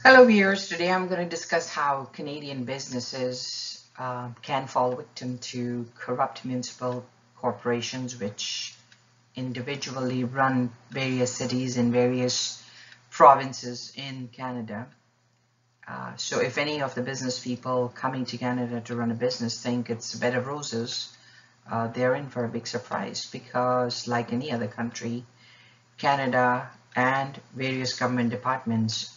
Hello viewers, today I'm going to discuss how Canadian businesses can fall victim to corrupt municipal corporations which individually run various cities in various provinces in Canada. So if any of the business people coming to Canada to run a business think it's a bed of roses, they're in for a big surprise because like any other country, Canada and various government departments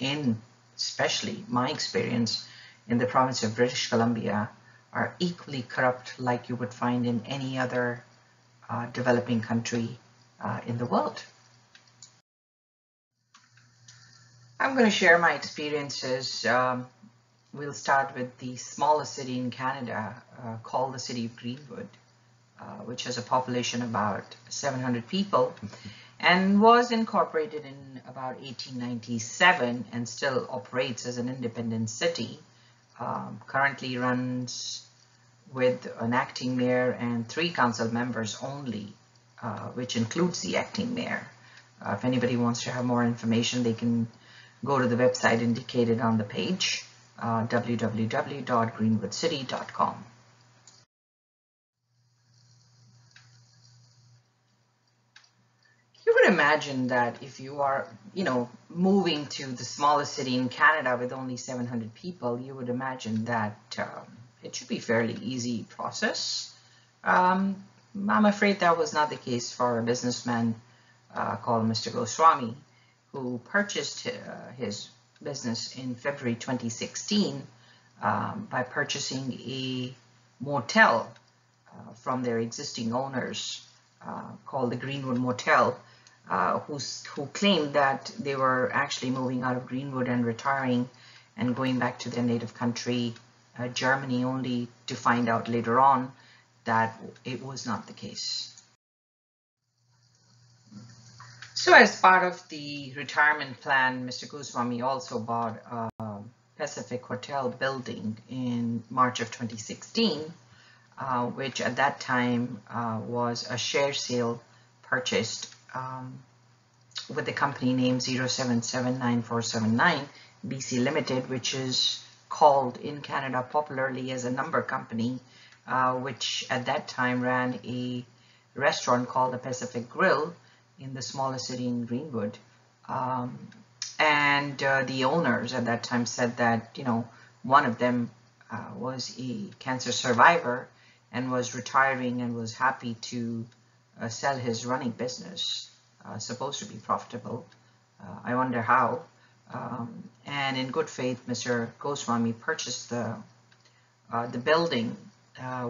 especially my experience in the province of British Columbia, are equally corrupt like you would find in any other developing country in the world. I'm going to share my experiences. We'll start with the smallest city in Canada called the City of Greenwood, which has a population of about 700 people and was incorporated in about 1897 and still operates as an independent city. Currently runs with an acting mayor and 3 council members only, which includes the acting mayor. If anybody wants to have more information, they can go to the website indicated on the page, www.greenwoodcity.com. You would imagine that if you are, moving to the smallest city in Canada with only 700 people, you would imagine that it should be a fairly easy process. I'm afraid that was not the case for a businessman called Mr. Goswami, who purchased his business in February 2016 by purchasing a motel from their existing owners called the Greenwood Motel, who claimed that they were actually moving out of Greenwood and retiring and going back to their native country, Germany, only to find out later on that it was not the case. So as part of the retirement plan, Mr. Goswami also bought a Pacific Hotel building in March of 2016, which at that time was a share sale purchased with the company name 0779479 BC Limited, which is called in Canada popularly as a number company, which at that time ran a restaurant called the Pacific Grill in the smallest city in Greenwood. And the owners at that time said that, one of them was a cancer survivor and was retiring and was happy to sell his running business, supposed to be profitable. I wonder how. And in good faith, Mr. Goswami purchased the building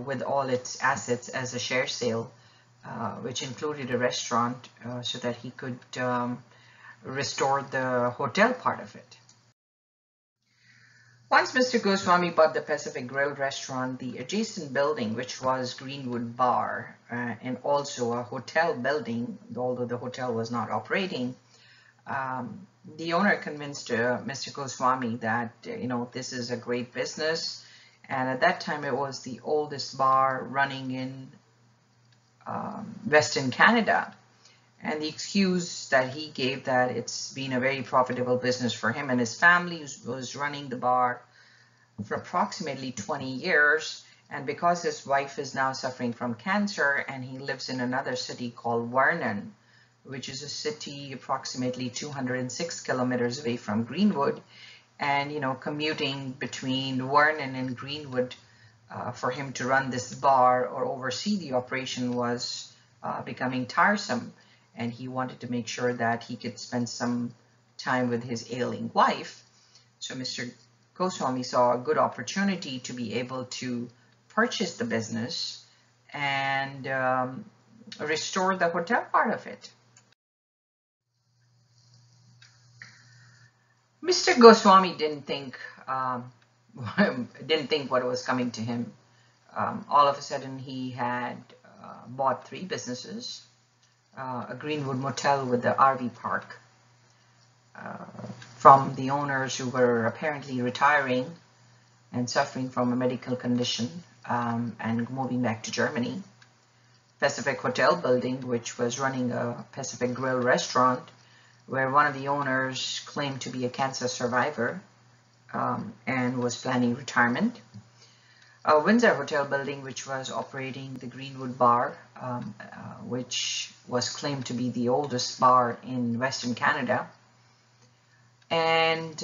with all its assets as a share sale, which included a restaurant so that he could restore the hotel part of it. Once Mr. Goswami bought the Pacific Grill restaurant, the adjacent building, which was Greenwood-Bar, and also a hotel building, although the hotel was not operating, the owner convinced Mr. Goswami that, this is a great business. And at that time, it was the oldest bar running in Western Canada. And the excuse that he gave that it's been a very profitable business for him and his family was running the bar for approximately 20 years. And because his wife is now suffering from cancer and he lives in another city called Vernon, which is a city approximately 206 kilometers away from Greenwood, and commuting between Vernon and Greenwood for him to run this bar or oversee the operation was becoming tiresome, and he wanted to make sure that he could spend some time with his ailing wife. So Mr. Goswami saw a good opportunity to be able to purchase the business and restore the hotel part of it. Mr. Goswami didn't think what was coming to him. All of a sudden, he had bought 3 businesses, a Greenwood Motel with the RV park, from the owners who were apparently retiring and suffering from a medical condition and moving back to Germany. Pacific Hotel building, which was running a Pacific Grill restaurant, where one of the owners claimed to be a cancer survivor and was planning retirement. Windsor Hotel building, which was operating the Greenwood Bar, which was claimed to be the oldest bar in Western Canada. And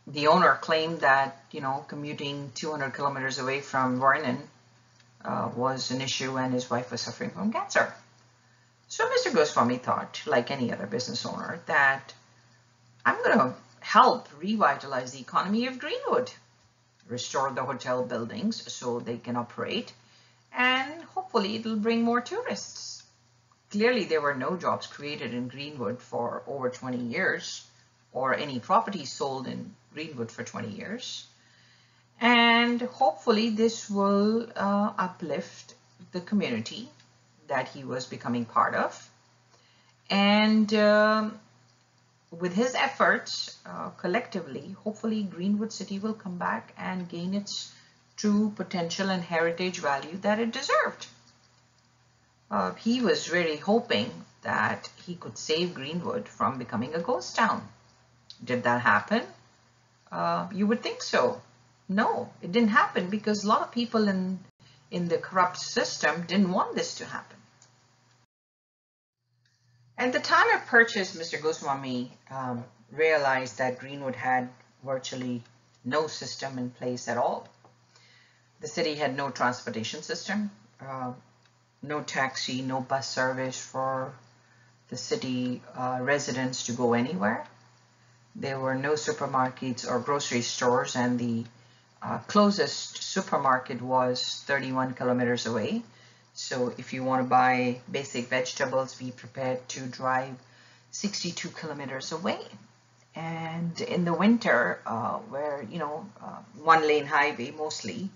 the owner claimed that, commuting 200 kilometers away from Vernon was an issue, and his wife was suffering from cancer. So Mr. Goswami thought, like any other business owner, that I'm going to help revitalize the economy of Greenwood, restore the hotel buildings so they can operate, and hopefully it'll bring more tourists. Clearly, there were no jobs created in Greenwood for over 20 years, or any property sold in Greenwood for 20 years. And hopefully this will uplift the community that he was becoming part of. And with his efforts collectively, hopefully Greenwood City will come back and gain its true potential and heritage value that it deserved. He was really hoping that he could save Greenwood from becoming a ghost town. Did that happen? You would think so. No, it didn't happen because a lot of people in the corrupt system didn't want this to happen. At the time of purchase, Mr. Goswami realized that Greenwood had virtually no system in place at all. The city had no transportation system, no taxi, no bus service for the city residents to go anywhere. There were no supermarkets or grocery stores, and the closest supermarket was 31 kilometers away. So if you want to buy basic vegetables, be prepared to drive 62 kilometers away. And in the winter, where, one-lane highway mostly,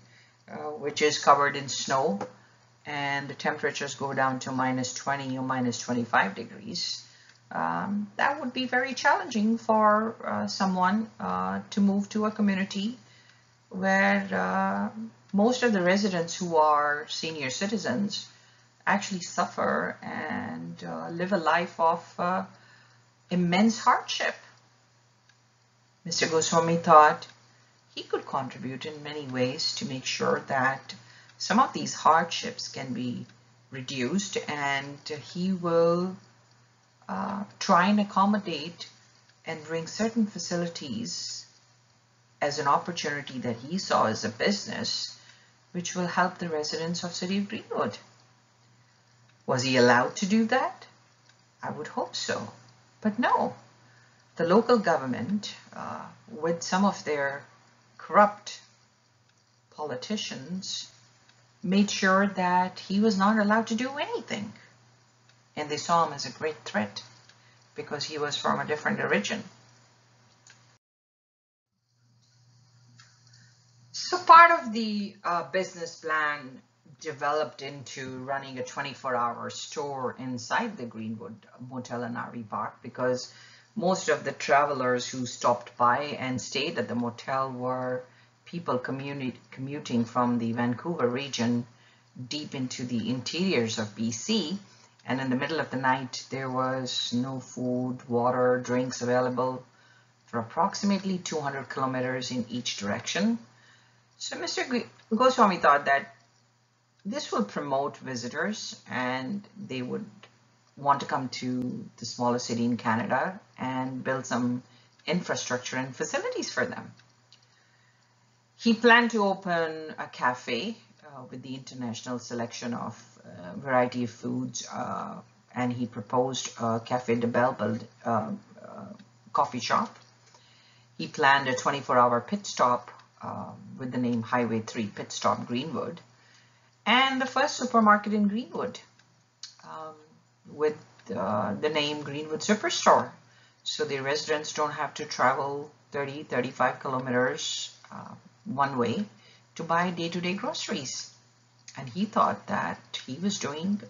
which is covered in snow, and the temperatures go down to minus 20 or minus 25 degrees, that would be very challenging for someone to move to a community where most of the residents who are senior citizens actually suffer and live a life of immense hardship. Mr. Goswami thought he could contribute in many ways to make sure that some of these hardships can be reduced, and he will try and accommodate and bring certain facilities as an opportunity that he saw as a business, which will help the residents of City of Greenwood. Was he allowed to do that? I would hope so, but no. The local government, with some of their corrupt politicians, made sure that he was not allowed to do anything. And they saw him as a great threat because he was from a different origin. So part of the business plan developed into running a 24-hour store inside the Greenwood Motel and RV Park, because most of the travelers who stopped by and stayed at the motel were people commuting from the Vancouver region deep into the interiors of BC. And in the middle of the night, there was no food, water, drinks available for approximately 200 kilometers in each direction. So Mr. Goswami thought that this will promote visitors, and they would want to come to the smallest city in Canada and build some infrastructure and facilities for them. He planned to open a cafe with the international selection of variety of foods, and he proposed a Café de Belle coffee shop. He planned a 24-hour pit stop with the name Highway 3 Pit Stop Greenwood, and the first supermarket in Greenwood with the name Greenwood Superstore. So the residents don't have to travel 30-35 kilometers one way to buy day-to-day groceries. And he thought that he was doing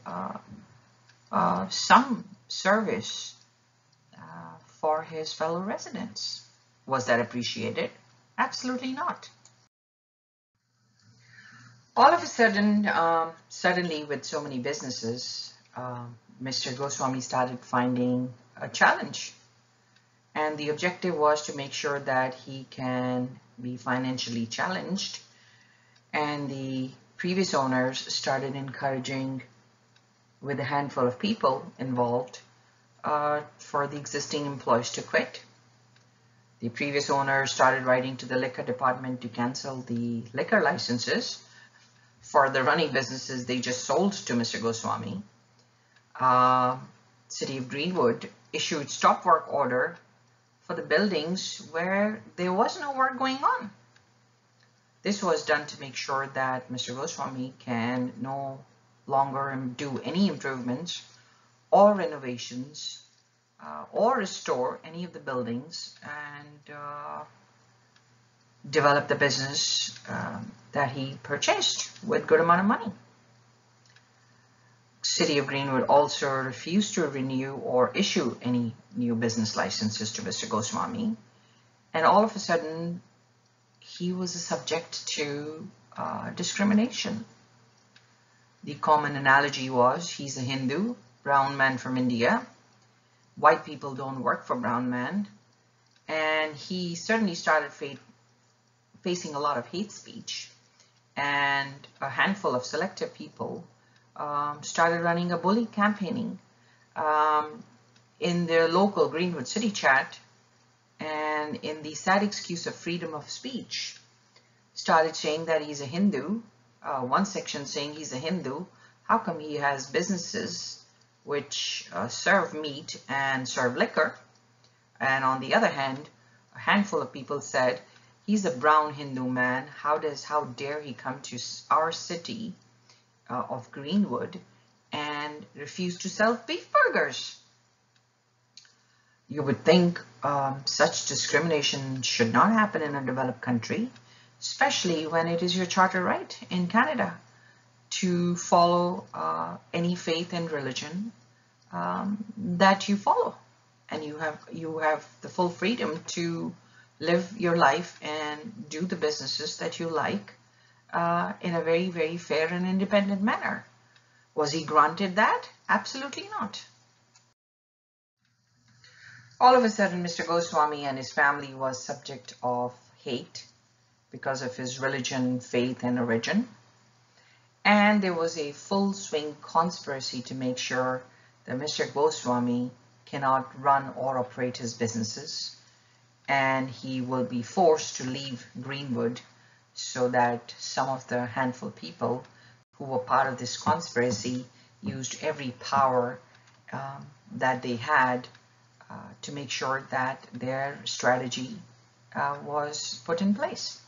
some service for his fellow residents. Was that appreciated? Absolutely not. All of a sudden, suddenly with so many businesses, Mr. Goswami started finding a challenge. And the objective was to make sure that he can be financially challenged. And the previous owners started encouraging, with a handful of people involved, for the existing employees to quit. The previous owners started writing to the liquor department to cancel the liquor licenses for the running businesses they just sold to Mr. Goswami. City of Greenwood issued stop work order for the buildings where there was no work going on. This was done to make sure that Mr. Goswami can no longer do any improvements or renovations or restore any of the buildings and develop the business that he purchased with good amount of money. City of Greenwood also refused to renew or issue any new business licenses to Mr. Goswami, and all of a sudden he was subject to discrimination. The common analogy was he's a Hindu, brown man from India. White people don't work for brown men, and he certainly started facing a lot of hate speech, and a handful of selective people started running a bully campaigning in their local Greenwood City chat, and in the sad excuse of freedom of speech, started saying that he's a Hindu. One section saying he's a Hindu, how come he has businesses which serve meat and serve liquor? And on the other hand, a handful of people said he's a brown Hindu man. How dare he come to our city of Greenwood and refuse to sell beef burgers? You would think such discrimination should not happen in a developed country, especially when it is your charter right in Canada to follow any faith and religion that you follow, and you have the full freedom to live your life and do the businesses that you like in a very, very fair and independent manner. Was he granted that? Absolutely not. All of a sudden, Mr. Goswami and his family was subject of hate because of his religion, faith, and origin. And there was a full swing conspiracy to make sure that Mr. Goswami cannot run or operate his businesses, and he will be forced to leave Greenwood so that some of the handful of people who were part of this conspiracy used every power that they had to make sure that their strategy was put in place.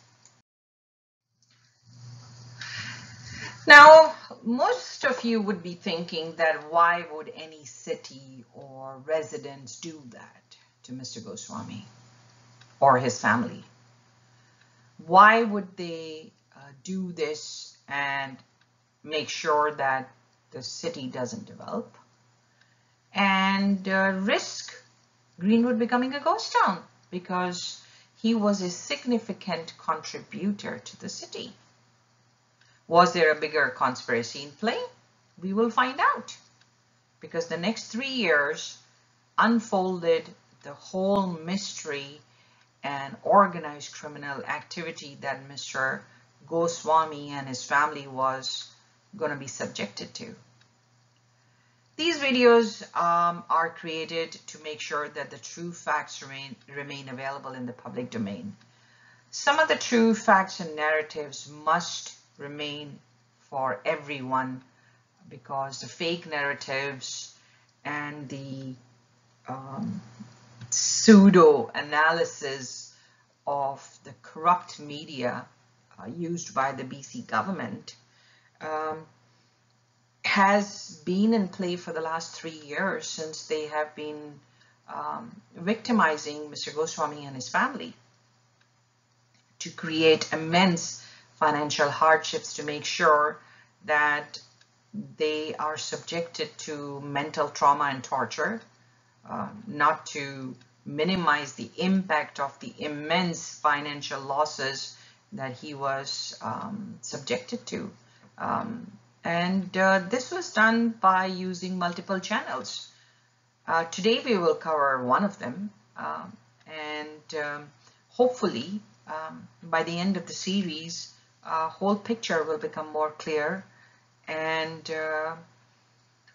Now, most of you would be thinking that why would any city or residents do that to Mr. Goswami or his family? Why would they do this and make sure that the city doesn't develop and risk Greenwood becoming a ghost town because he was a significant contributor to the city? Was there a bigger conspiracy in play? We will find out, because the next 3 years unfolded the whole mystery and organized criminal activity that Mr. Goswami and his family was going to be subjected to. These videos are created to make sure that the true facts remain available in the public domain. Some of the true facts and narratives must remain for everyone, because the fake narratives and the pseudo analysis of the corrupt media used by the BC government has been in play for the last 3 years, since they have been victimizing Mr. Goswami and his family to create immense financial hardships to make sure that they are subjected to mental trauma and torture, not to minimize the impact of the immense financial losses that he was subjected to. This was done by using multiple channels. Today we will cover one of them, And hopefully, by the end of the series, whole picture will become more clear, and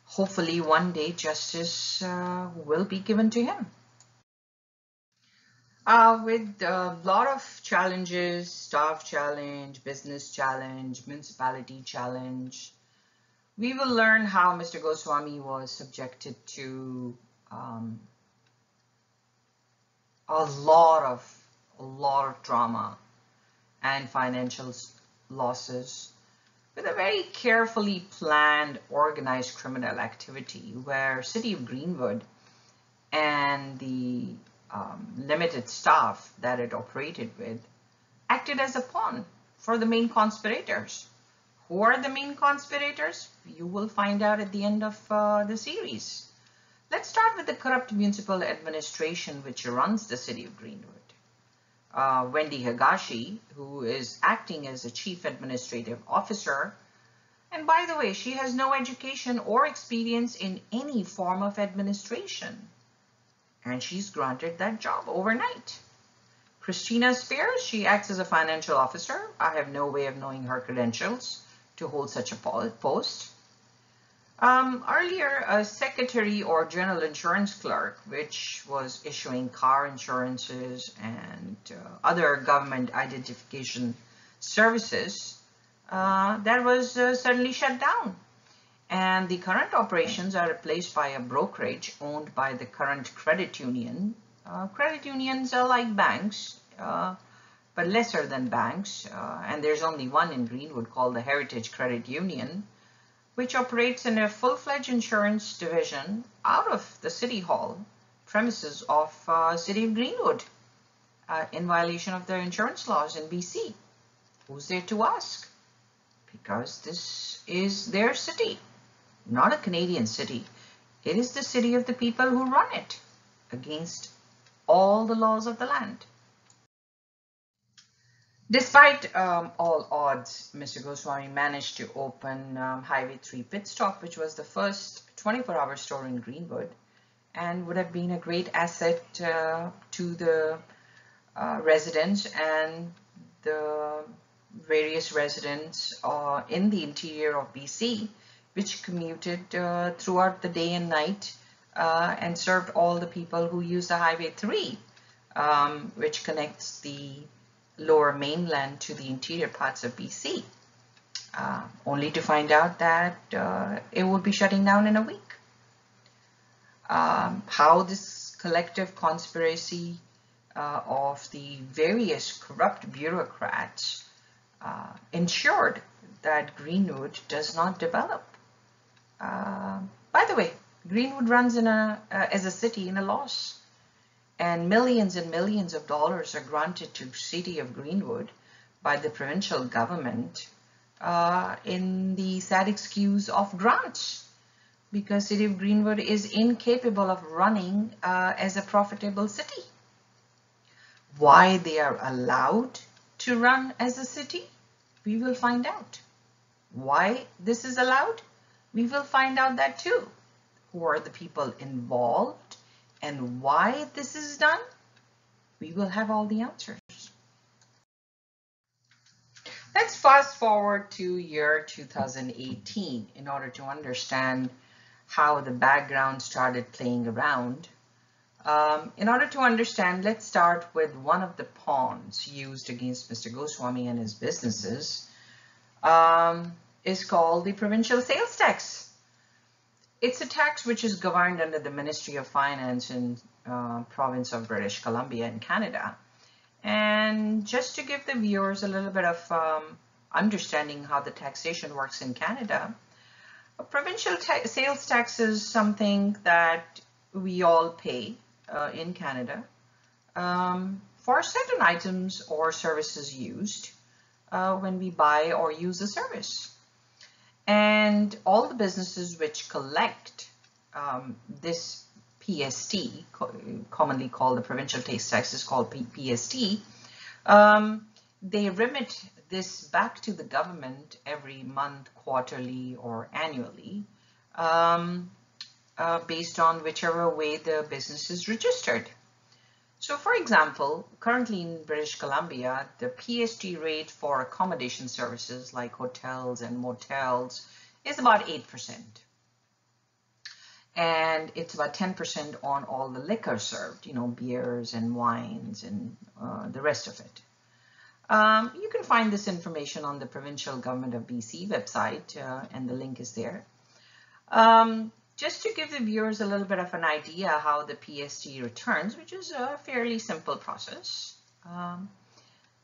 hopefully one day justice will be given to him. With a lot of challenges, staff challenge, business challenge, municipality challenge, we will learn how Mr. Goswami was subjected to a lot of trauma and financial losses with a very carefully planned, organized criminal activity where City of Greenwood and the limited staff that it operated with acted as a pawn for the main conspirators. Who are the main conspirators? You will find out at the end of the series. Let's start with the corrupt municipal administration which runs the City of Greenwood. Wendy Higashi, who is acting as a chief administrative officer, and by the way, she has no education or experience in any form of administration, and she's granted that job overnight. Christina Spears, she acts as a financial officer. I have no way of knowing her credentials to hold such a post. Earlier, a secretary or general insurance clerk, which was issuing car insurances and other government identification services, that was suddenly shut down. And the current operations are replaced by a brokerage owned by the current credit union. Credit unions are like banks, but lesser than banks. And there's only one in Greenwood called the Heritage Credit Union, which operates in a full-fledged insurance division out of the City Hall premises of City of Greenwood in violation of their insurance laws in BC. Who's there to ask? Because this is their city, not a Canadian city. It is the city of the people who run it against all the laws of the land. Despite all odds, Mr. Goswami managed to open Highway 3 Pit Stop, which was the first 24-hour store in Greenwood and would have been a great asset to the residents and the various residents in the interior of BC, which commuted throughout the day and night and served all the people who use the Highway 3, which connects the lower mainland to the interior parts of BC, only to find out that it would be shutting down in a week. How this collective conspiracy of the various corrupt bureaucrats ensured that Greenwood does not develop. By the way, Greenwood runs as a city in a loss. And millions of dollars are granted to City of Greenwood by the provincial government in the sad excuse of grants, because City of Greenwood is incapable of running as a profitable city. Why they are allowed to run as a city, we will find out. Why this is allowed, we will find out that too. Who are the people involved? And why this is done, we will have all the answers. Let's fast forward to year 2018 in order to understand how the background started playing around. In order to understand, let's start with one of the pawns used against Mr. Goswami and his businesses, is called the provincial sales tax. It's a tax which is governed under the Ministry of Finance in province of British Columbia in Canada. And just to give the viewers a little bit of understanding how the taxation works in Canada, a provincial sales tax is something that we all pay in Canada for certain items or services used when we buy or use a service. And all the businesses which collect this PST, commonly called the provincial sales tax, is called PST, they remit this back to the government every month, quarterly, or annually, based on whichever way the business is registered. So for example, currently in British Columbia, the PST rate for accommodation services like hotels and motels is about 8%. And it's about 10% on all the liquor served, beers and wines and the rest of it. You can find this information on the Provincial Government of BC website, and the link is there. Just to give the viewers a little bit of an idea how the PST returns, which is a fairly simple process.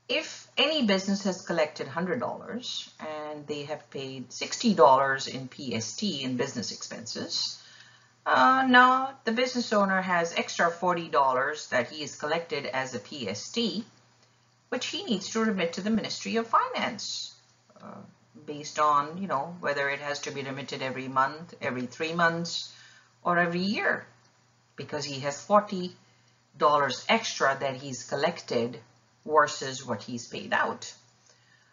If any business has collected $100 and they have paid $60 in PST in business expenses, now the business owner has extra $40 that he has collected as a PST, which he needs to remit to the Ministry of Finance, based on, whether it has to be remitted every month, every 3 months, or every year, because he has $40 extra that he's collected versus what he's paid out.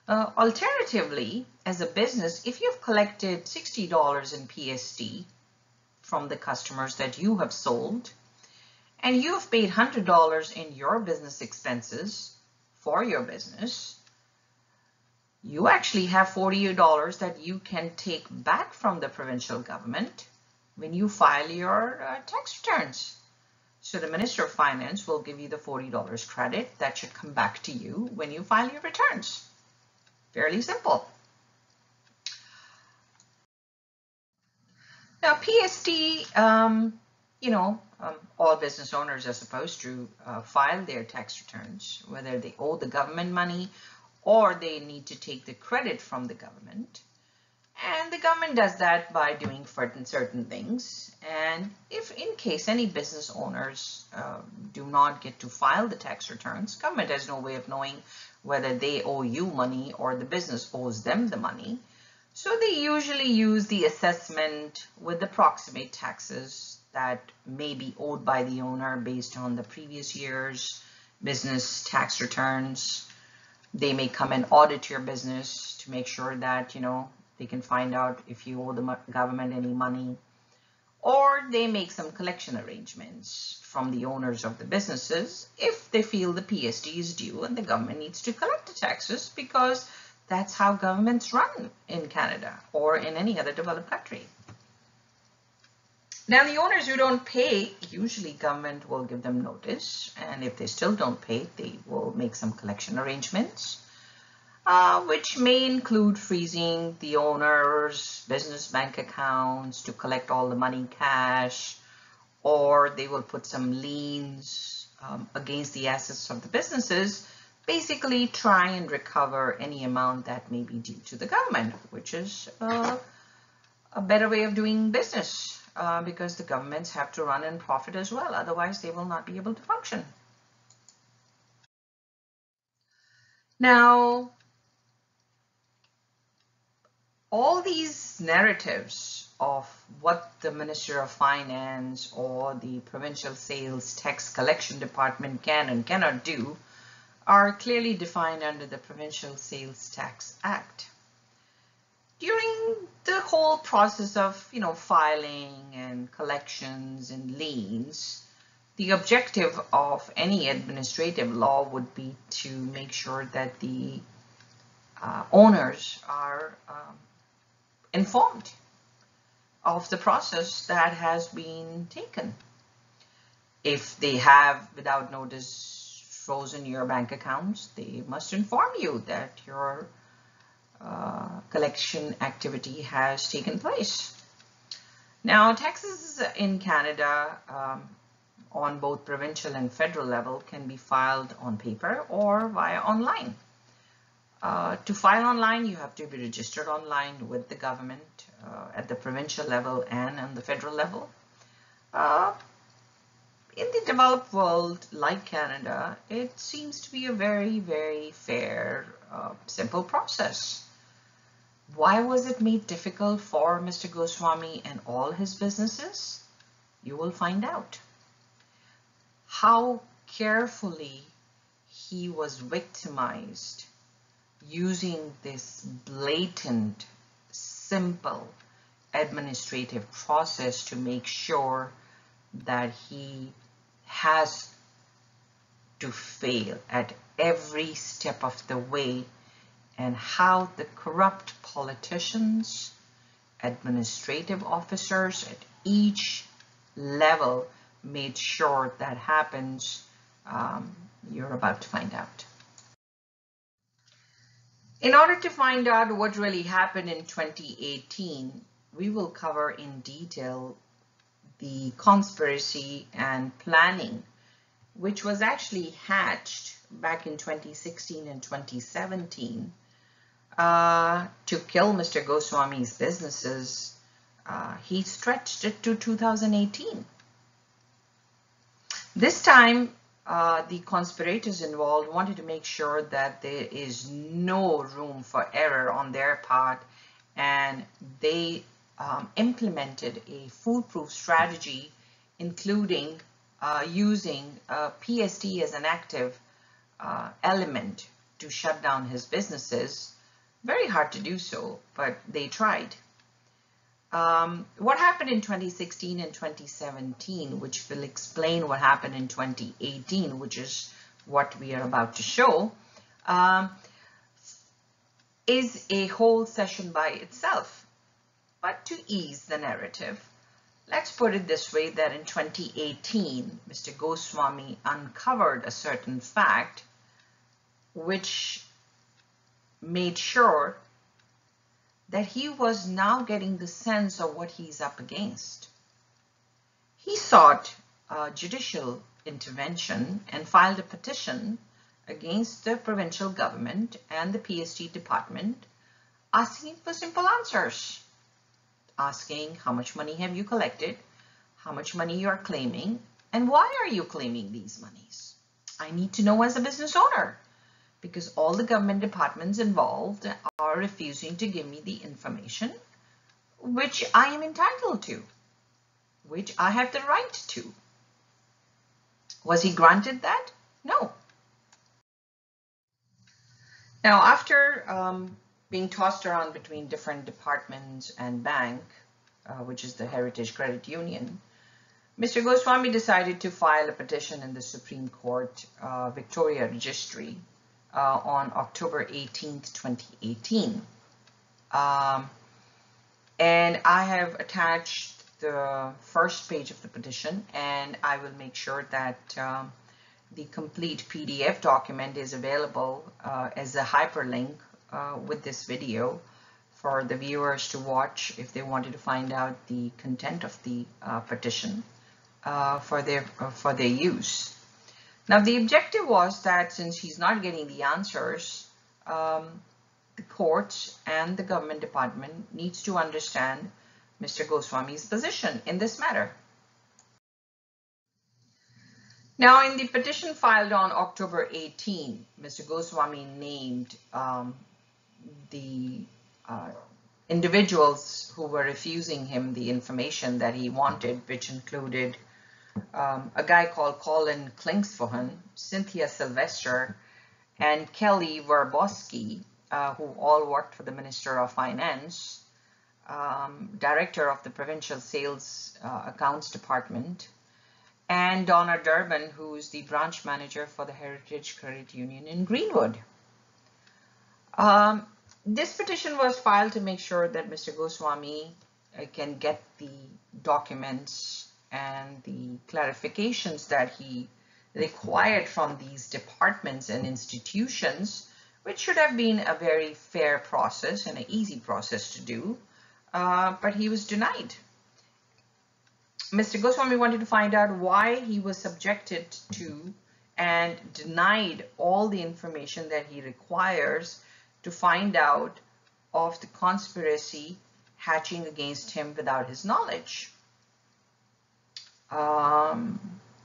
Alternatively, as a business, if you've collected $60 in PST from the customers that you have sold, and you've paid $100 in your business expenses for your business, you actually have $40 that you can take back from the provincial government when you file your tax returns. So the Minister of Finance will give you the $40 credit that should come back to you when you file your returns. Fairly simple. Now, PST, all business owners are supposed to file their tax returns, whether they owe the government money or they need to take the credit from the government. And the government does that by doing certain things. And if in case any business owners do not get to file the tax returns, government has no way of knowing whether they owe you money or the business owes them the money. So they usually use the assessment with the approximate taxes that may be owed by the owner based on the previous year's business tax returns. They may come and audit your business to make sure that, they can find out if you owe the government any money. Or they make some collection arrangements from the owners of the businesses if they feel the PST is due and the government needs to collect the taxes, because that's how governments run in Canada or in any other developed country. Now, the owners who don't pay, usually government will give them notice, and if they still don't pay, they will make some collection arrangements, which may include freezing the owner's business bank accounts to collect all the money cash, or they will put some liens against the assets of the businesses, basically try and recover any amount that may be due to the government, which is a better way of doing business. Because the governments have to run in profit as well. Otherwise, they will not be able to function. Now, all these narratives of what the Minister of Finance or the Provincial Sales Tax Collection Department can and cannot do are clearly defined under the Provincial Sales Tax Act. During the whole process of, filing and collections and liens, the objective of any administrative law would be to make sure that the owners are informed of the process that has been taken. If they have, without notice, frozen your bank accounts, they must inform you that your collection activity has taken place. Now, taxes in Canada on both provincial and federal level can be filed on paper or via online. To file online, you have to be registered online with the government at the provincial level and on the federal level. In the developed world, like Canada, it seems to be a very, very fair, simple process. Why was it made difficult for Mr. Goswami and all his businesses? You will find out. How carefully he was victimized using this blatant, simple administrative process to make sure that he has to fail at every step of the way, and how the corrupt politicians, administrative officers at each level made sure that happens, you're about to find out. In order to find out what really happened in 2018, we will cover in detail the conspiracy and planning, which was actually hatched back in 2016 and 2017 to kill Mr. Goswami's businesses. He stretched it to 2018. This time, the conspirators involved wanted to make sure that there is no room for error on their part, and they implemented a foolproof strategy, including using PST as an active element to shut down his businesses. Very hard to do so, but they tried. What happened in 2016 and 2017, which will explain what happened in 2018, which is what we are about to show, is a whole session by itself. But to ease the narrative, let's put it this way, that in 2018, Mr. Goswami uncovered a certain fact which made sure that he was now getting the sense of what he's up against. He sought judicial intervention and filed a petition against the provincial government and the PST department, asking for simple answers. Asking how much money have you collected, how much money you are claiming, and why are you claiming these monies? I need to know as a business owner, because all the government departments involved are refusing to give me the information which I am entitled to, which I have the right to. Was he granted that? No. Now, after being tossed around between different departments and bank, which is the Heritage Credit Union, Mr. Goswami decided to file a petition in the Supreme Court Victoria Registry on October 18th, 2018. And I have attached the first page of the petition, and I will make sure that the complete PDF document is available as a hyperlink with this video for the viewers to watch if they wanted to find out the content of the petition for their use. Now, the objective was that since he's not getting the answers, the courts and the government department needs to understand Mr. Goswami's position in this matter. Now, in the petition filed on October 18, Mr. Goswami named the individuals who were refusing him the information that he wanted, which included a guy called Colin Klingsfohen, Cynthia Sylvester, and Kelly Warboski, who all worked for the Minister of Finance, Director of the Provincial Sales Accounts Department, and Donna Durbin, who is the branch manager for the Heritage Credit Union in Greenwood. This petition was filed to make sure that Mr. Goswami can get the documents and the clarifications that he required from these departments and institutions, which should have been a very fair process and an easy process to do, but he was denied. Mr. Goswami wanted to find out why he was subjected to and denied all the information that he requires to find out of the conspiracy hatching against him without his knowledge.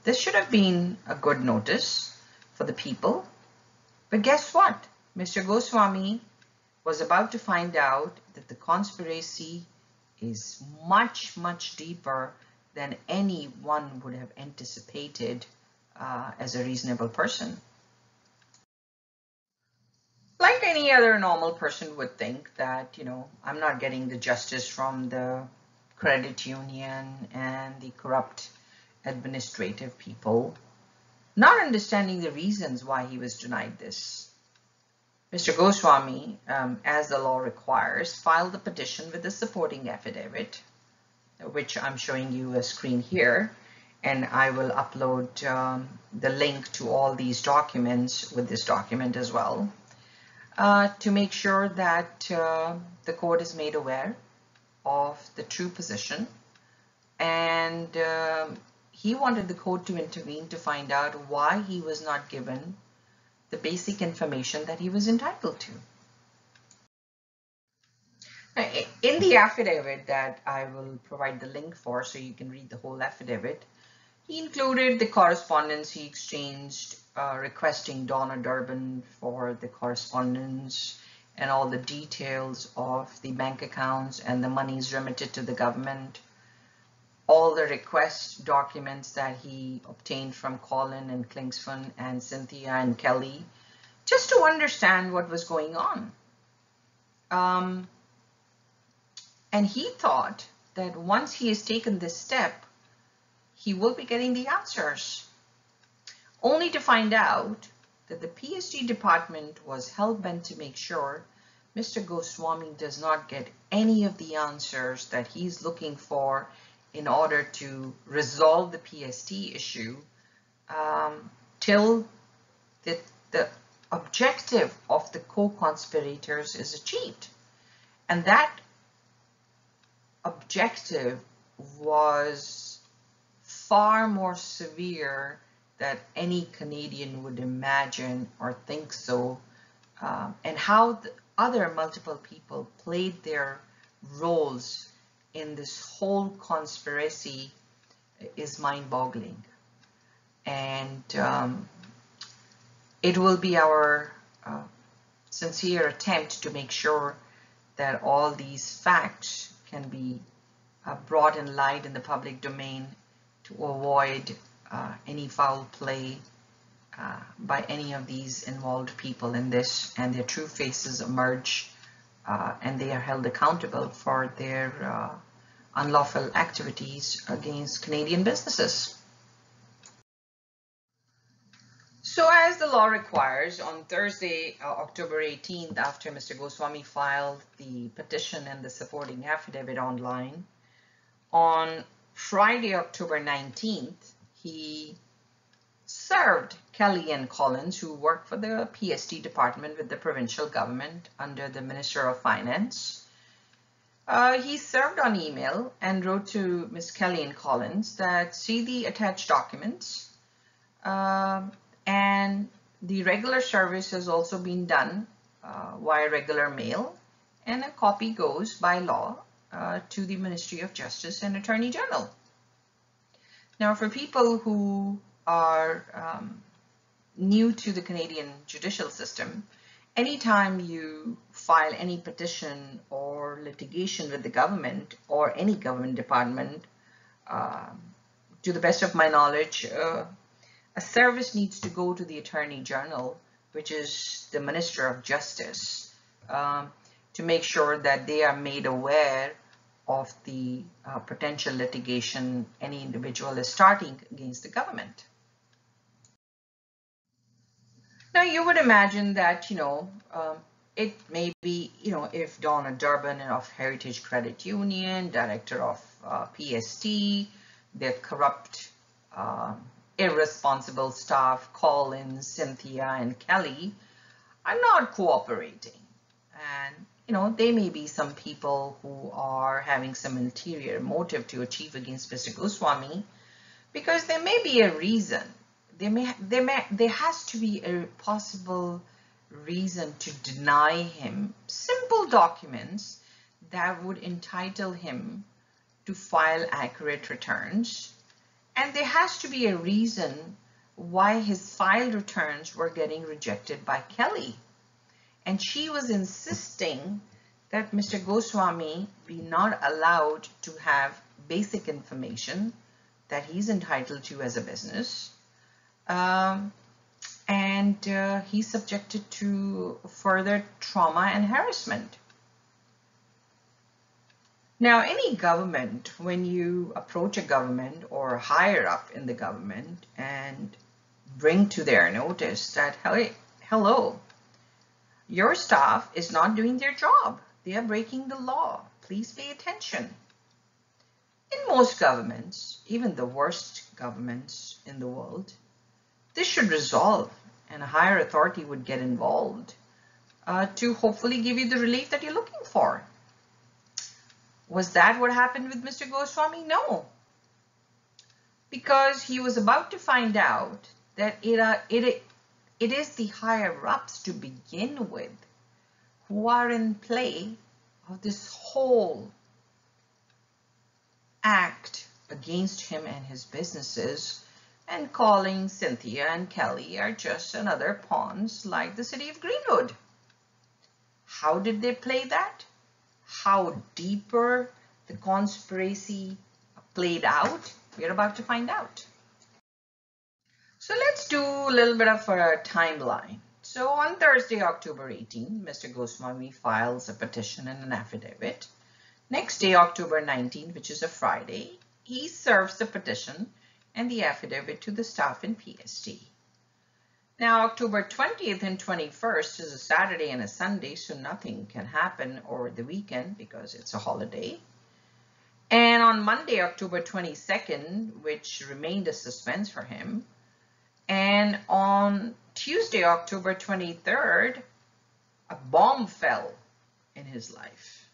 This should have been a good notice for the people. But guess what? Mr. Goswami was about to find out that the conspiracy is much, much deeper than anyone would have anticipated as a reasonable person. Like any other normal person would think that, I'm not getting the justice from the credit union and the corrupt administrative people. not understanding the reasons why he was denied this. Mr. Goswami, as the law requires, filed a petition with a supporting affidavit, which I'm showing you a screen here, and I will upload the link to all these documents with this document as well, to make sure that the court is made aware of the true position, and he wanted the court to intervene to find out why he was not given the basic information that he was entitled to. In the affidavit that I will provide the link for so you can read the whole affidavit, he included the correspondence he exchanged requesting Donna Durbin for the correspondence and all the details of the bank accounts and the monies remitted to the government, all the request documents that he obtained from Colin and Klingsford and Cynthia and Kelly, just to understand what was going on. And he thought that once he has taken this step, he will be getting the answers, only to find out that the PSG department was hell-bent to make sure Mr. Goswami does not get any of the answers that he's looking for in order to resolve the PST issue till the objective of the co-conspirators is achieved. And that objective was far more severe than any Canadian would imagine or think so, and how the other multiple people played their roles in this whole conspiracy is mind-boggling. And it will be our sincere attempt to make sure that all these facts can be brought in light in the public domain to avoid any foul play by any of these involved people in this, and their true faces emerge and they are held accountable for their unlawful activities against Canadian businesses. So as the law requires, on Thursday, October 18th, after Mr. Goswami filed the petition and the supporting affidavit online, on Friday, October 19th, he served Kelly and Collins, who worked for the PST department with the provincial government under the Minister of Finance. He served on email and wrote to Ms. Kelly and Collins that see the attached documents, and the regular service has also been done via regular mail, and a copy goes by law to the Ministry of Justice and Attorney General. Now, for people who are new to the Canadian judicial system, anytime you file any petition or litigation with the government or any government department, to the best of my knowledge, a service needs to go to the Attorney General, which is the Minister of Justice, to make sure that they are made aware of the potential litigation any individual is starting against the government. Now, you would imagine that, it may be, if Donna Durbin of Heritage Credit Union, director of PST, their corrupt, irresponsible staff, Colin, Cynthia, and Kelly, are not cooperating. And, there may be some people who are having some ulterior motive to achieve against Mr. Goswami, because there may be a reason. There has to be a possible reason to deny him simple documents that would entitle him to file accurate returns. And there has to be a reason why his filed returns were getting rejected by Kelly. And she was insisting that Mr. Goswami be not allowed to have basic information that he's entitled to as a business. And he's subjected to further trauma and harassment. Now, any government, when you approach a government or higher up in the government and bring to their notice that, hey, hello, your staff is not doing their job. They are breaking the law. Please pay attention. In most governments, even the worst governments in the world, this should resolve and a higher authority would get involved to hopefully give you the relief that you're looking for. Was that what happened with Mr. Goswami? No. Because he was about to find out that it is the higher-ups to begin with who are in play of this whole act against him and his businesses, and calling Cynthia and Kelly are just another pawns like the City of Greenwood. How did they play that? How deeper the conspiracy played out? We're about to find out. So let's do a little bit of a timeline. So on Thursday, October 18, Mr. Goswami files a petition and an affidavit. Next day, October 19, which is a Friday, he serves the petition and the affidavit to the staff in PST. Now, October 20th and 21st is a Saturday and a Sunday, so nothing can happen over the weekend because it's a holiday. And on Monday, October 22nd, which remained a suspense for him, and on Tuesday, October 23rd, a bomb fell in his life.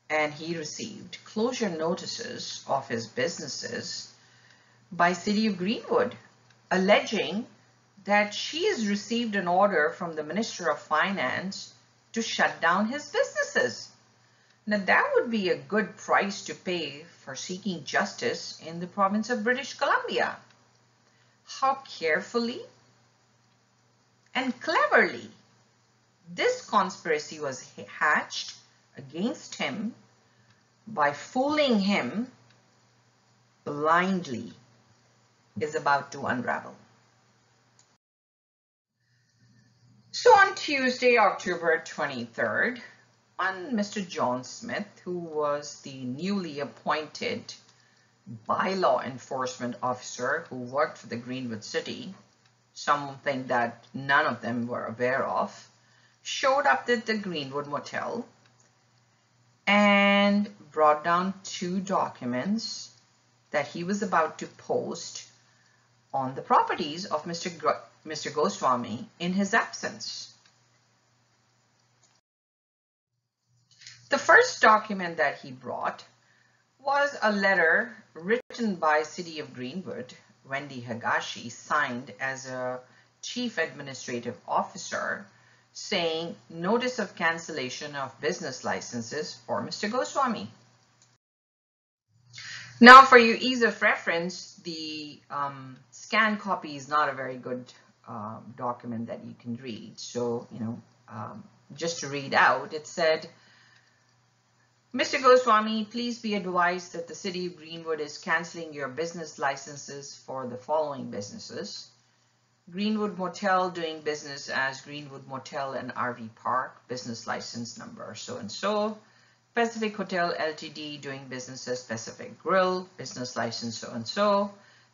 And he received closure notices of his businesses by City of Greenwood, alleging that she has received an order from the Minister of Finance to shut down his businesses. Now that would be a good price to pay for seeking justice in the province of British Columbia. How carefully and cleverly this conspiracy was hatched against him by fooling him blindly is about to unravel. So on Tuesday, October 23rd, one Mr. John Smith, who was the newly appointed bylaw enforcement officer who worked for the Greenwood City, something that none of them were aware of, showed up at the Greenwood Motel and brought down 2 documents that he was about to post on the properties of Mr. Goswami in his absence. The first document that he brought was a letter written by City of Greenwood, Wendy Higashi, signed as a Chief Administrative Officer, saying notice of cancellation of business licenses for Mr. Goswami. Now, for your ease of reference, the scanned copy is not a very good document that you can read. So, just to read out, it said, Mr. Goswami, please be advised that the City of Greenwood is cancelling your business licenses for the following businesses. Greenwood Motel doing business as Greenwood Motel and RV Park, business license number so-and-so. Pacific Hotel Ltd doing business as Pacific Grill, business license so-and-so.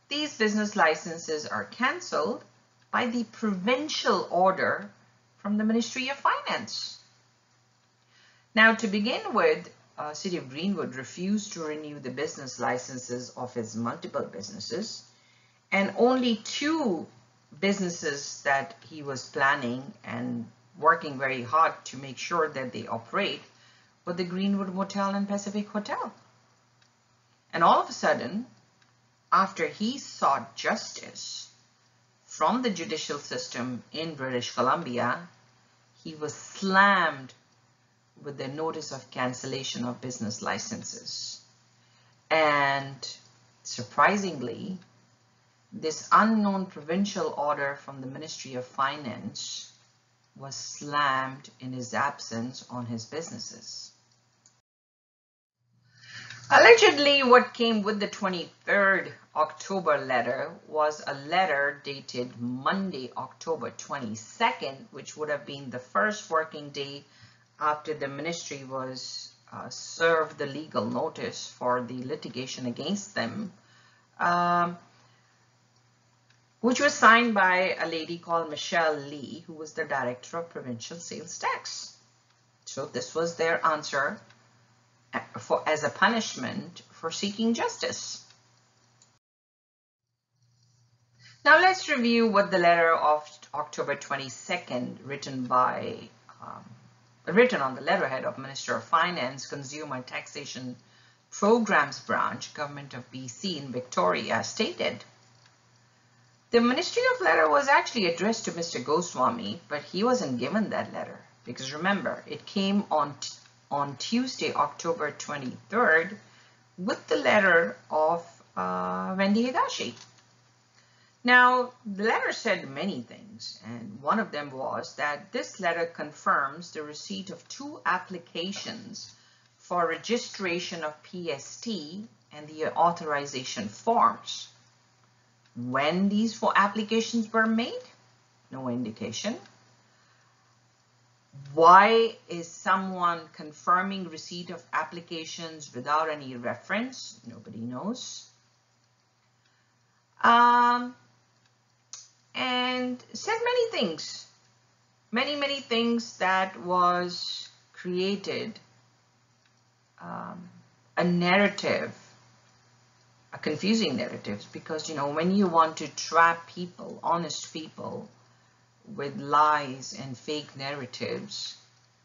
These business licenses are cancelled by the provincial order from the Ministry of Finance. Now, to begin with, City of Greenwood refused to renew the business licenses of his multiple businesses, and only 2 businesses that he was planning and working very hard to make sure that they operate were the Greenwood Motel and Pacific Hotel. And all of a sudden, after he sought justice from the judicial system in British Columbia, he was slammed with the notice of cancellation of business licenses. And surprisingly, this unknown provincial order from the Ministry of Finance was slammed in his absence on his businesses. Allegedly, what came with the 23rd October letter was a letter dated Monday, October 22nd, which would have been the first working day after the ministry was served the legal notice for the litigation against them, which was signed by a lady called Michelle Lee, who was the director of provincial sales tax. So this was their answer as a punishment for seeking justice. Now let's review what the letter of October 22nd, written on the letterhead of Minister of Finance, Consumer Taxation Programs Branch, Government of BC in Victoria, stated. The Ministry of Letter was actually addressed to Mr. Goswami, but he wasn't given that letter because remember, it came on Tuesday, October 23rd, with the letter of Wendy Higashi. Now, the letter said many things, and one of them was that this letter confirms the receipt of 2 applications for registration of PST and the authorization forms. When these 4 applications were made, no indication. Why is someone confirming receipt of applications without any reference? Nobody knows. And said many things, many things that was created a narrative, a confusing narrative, because when you want to trap people, honest people, with lies and fake narratives,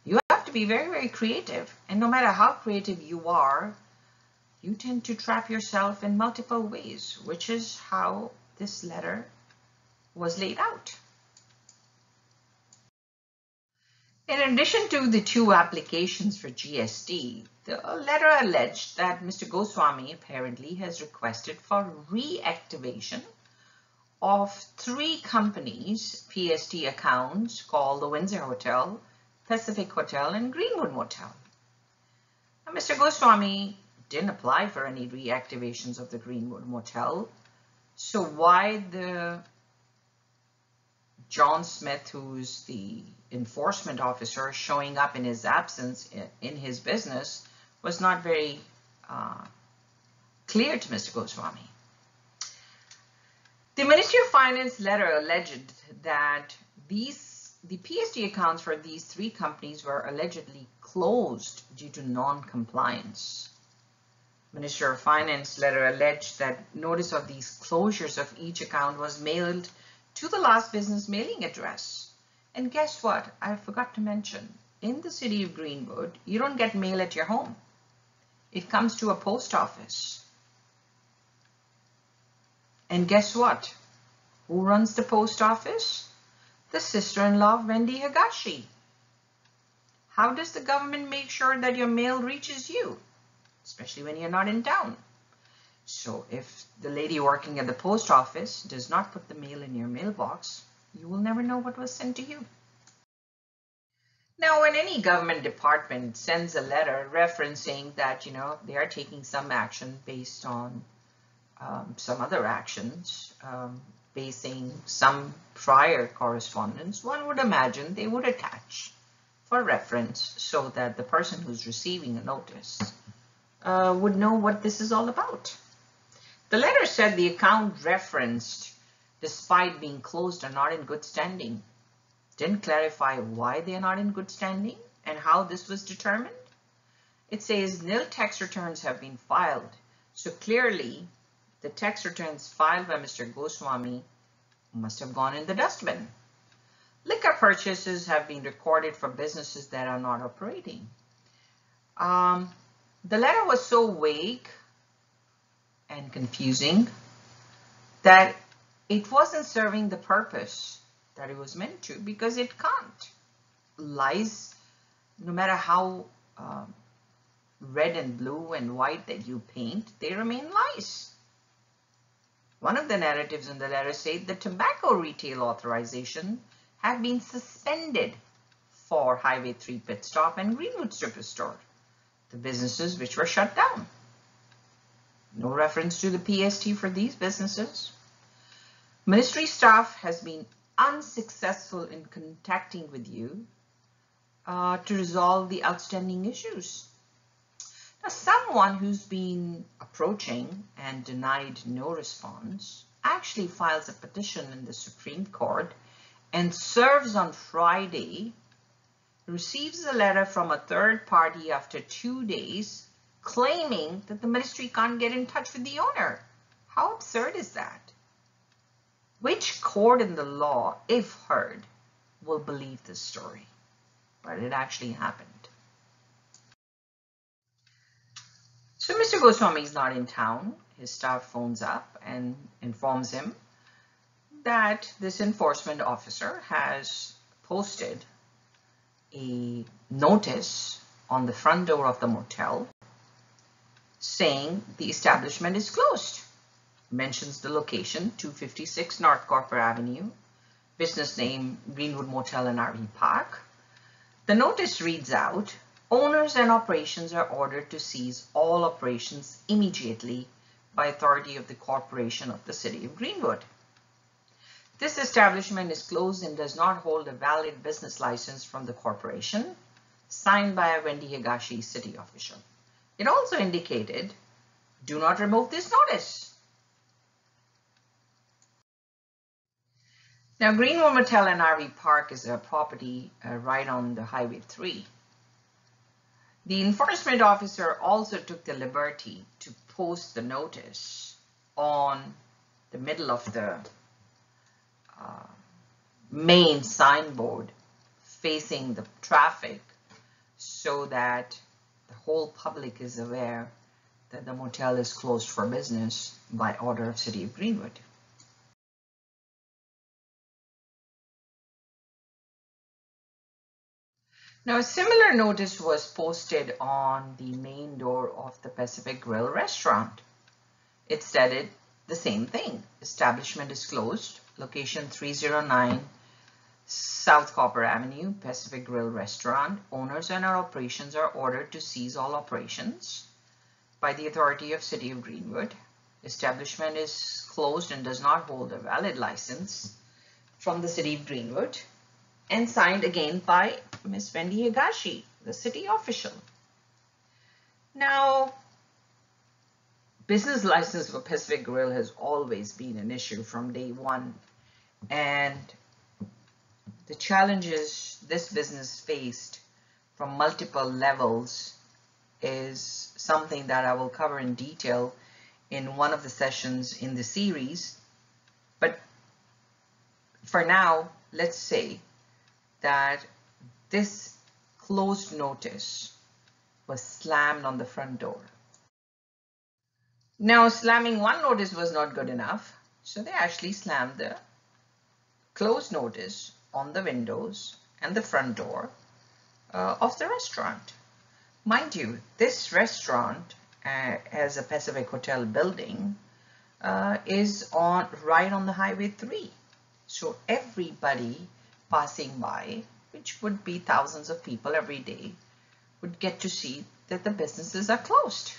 you have to be very creative, and no matter how creative you are, you tend to trap yourself in multiple ways, which is how this letter was laid out. In addition to the 2 applications for GST, the letter alleged that Mr. Goswami apparently has requested for reactivation of 3 companies' PST accounts called the Windsor Hotel, Pacific Hotel, and Greenwood Motel. Now, Mr. Goswami didn't apply for any reactivations of the Greenwood Motel, so why the John Smith, who's the enforcement officer, showing up in his absence in his business was not very clear to Mr. Goswami. The Ministry of Finance letter alleged that the PST accounts for these 3 companies were allegedly closed due to non-compliance. Minister of Finance letter alleged that notice of these closures of each account was mailed to the last business mailing address. And guess what? I forgot to mention, in the city of Greenwood, you don't get mail at your home. It comes to a post office. And guess what? Who runs the post office? The sister-in-law of Wendy Higashi. How does the government make sure that your mail reaches you, especially when you're not in town? So if the lady working at the post office does not put the mail in your mailbox, you will never know what was sent to you. Now, when any government department sends a letter referencing that, they are taking some action based on some other actions, basing some prior correspondence, one would imagine they would attach for reference so that the person who's receiving a notice would know what this is all about. The letter said the account referenced, despite being closed, are not in good standing. Didn't clarify why they are not in good standing and how this was determined. It says nil tax returns have been filed. So clearly, the tax returns filed by Mr. Goswami must have gone in the dustbin. Liquor purchases have been recorded for businesses that are not operating. The letter was so vague and confusing that it wasn't serving the purpose that it was meant to, because it can't. Lies, no matter how red and blue and white that you paint, they remain lies. One of the narratives in the letter said the tobacco retail authorization have been suspended for Highway 3 Pit Stop and Greenwood Superstore, the businesses which were shut down. No reference to the PST for these businesses. Ministry staff has been unsuccessful in contacting with you to resolve the outstanding issues. Now, someone who's been approaching and denied no response actually files a petition in the Supreme Court and serves on Friday, receives a letter from a third party after 2 days claiming that the ministry can't get in touch with the owner. How absurd is that? Which court in the law, if heard, will believe this story? But it actually happened. So Mr. Goswami is not in town. His staff phones up and informs him that this enforcement officer has posted a notice on the front door of the motel saying the establishment is closed. Mentions the location, 256 North Corper Avenue, business name Greenwood Motel and RV Park. The notice reads out, owners and operations are ordered to cease all operations immediately by authority of the corporation of the City of Greenwood. This establishment is closed and does not hold a valid business license from the corporation, signed by a Wendy Higashi city official. It also indicated, do not remove this notice. Now, Greenwood Motel and RV Park is a property right on the Highway 3. The enforcement officer also took the liberty to post the notice on the middle of the main signboard facing the traffic so that the whole public is aware that the motel is closed for business by order of City of Greenwood. Now, a similar notice was posted on the main door of the Pacific Grill restaurant. It stated the same thing. Establishment is closed. Location 309 South Copper Avenue, Pacific Grill restaurant. Owners and our operations are ordered to cease all operations by the authority of City of Greenwood. Establishment is closed and does not hold a valid license from the City of Greenwood, and signed again by Ms. Wendy Higashi, the city official. Now, business license for Pacific Grill has always been an issue from day one, and the challenges this business faced from multiple levels is something that I will cover in detail in one of the sessions in the series. But for now, let's say that this closed notice was slammed on the front door. Now, slamming one notice was not good enough, so they actually slammed the closed notice on the windows and the front door of the restaurant. Mind you, this restaurant, as a Pacific Hotel building, is right on the Highway 3. So everybody passing by, which would be thousands of people every day, would get to see that the businesses are closed.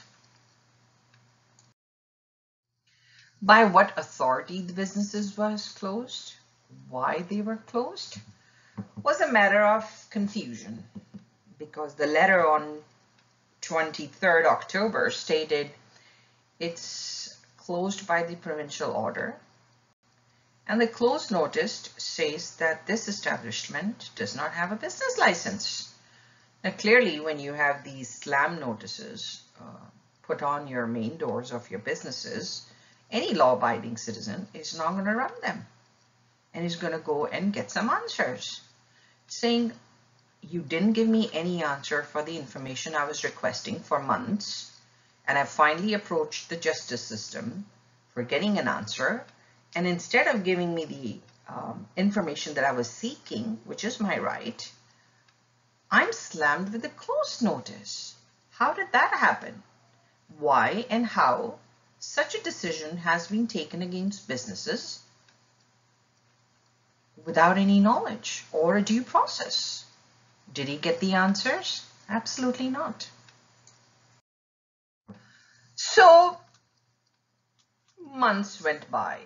By what authority the businesses was closed, why they were closed, was a matter of confusion, because the letter on 23rd October stated it's closed by the provincial order, and the closed notice says that this establishment does not have a business license. Now, clearly, when you have these slam notices put on your main doors of your businesses, any law-abiding citizen is not going to run them and is going to go and get some answers, saying, you didn't give me any answer for the information I was requesting for months, and I finally approached the justice system for getting an answer, and instead of giving me the information that I was seeking, which is my right, I'm slammed with a closed notice. How did that happen? Why and how such a decision has been taken against businesses without any knowledge or a due process? Did he get the answers? Absolutely not. So months went by,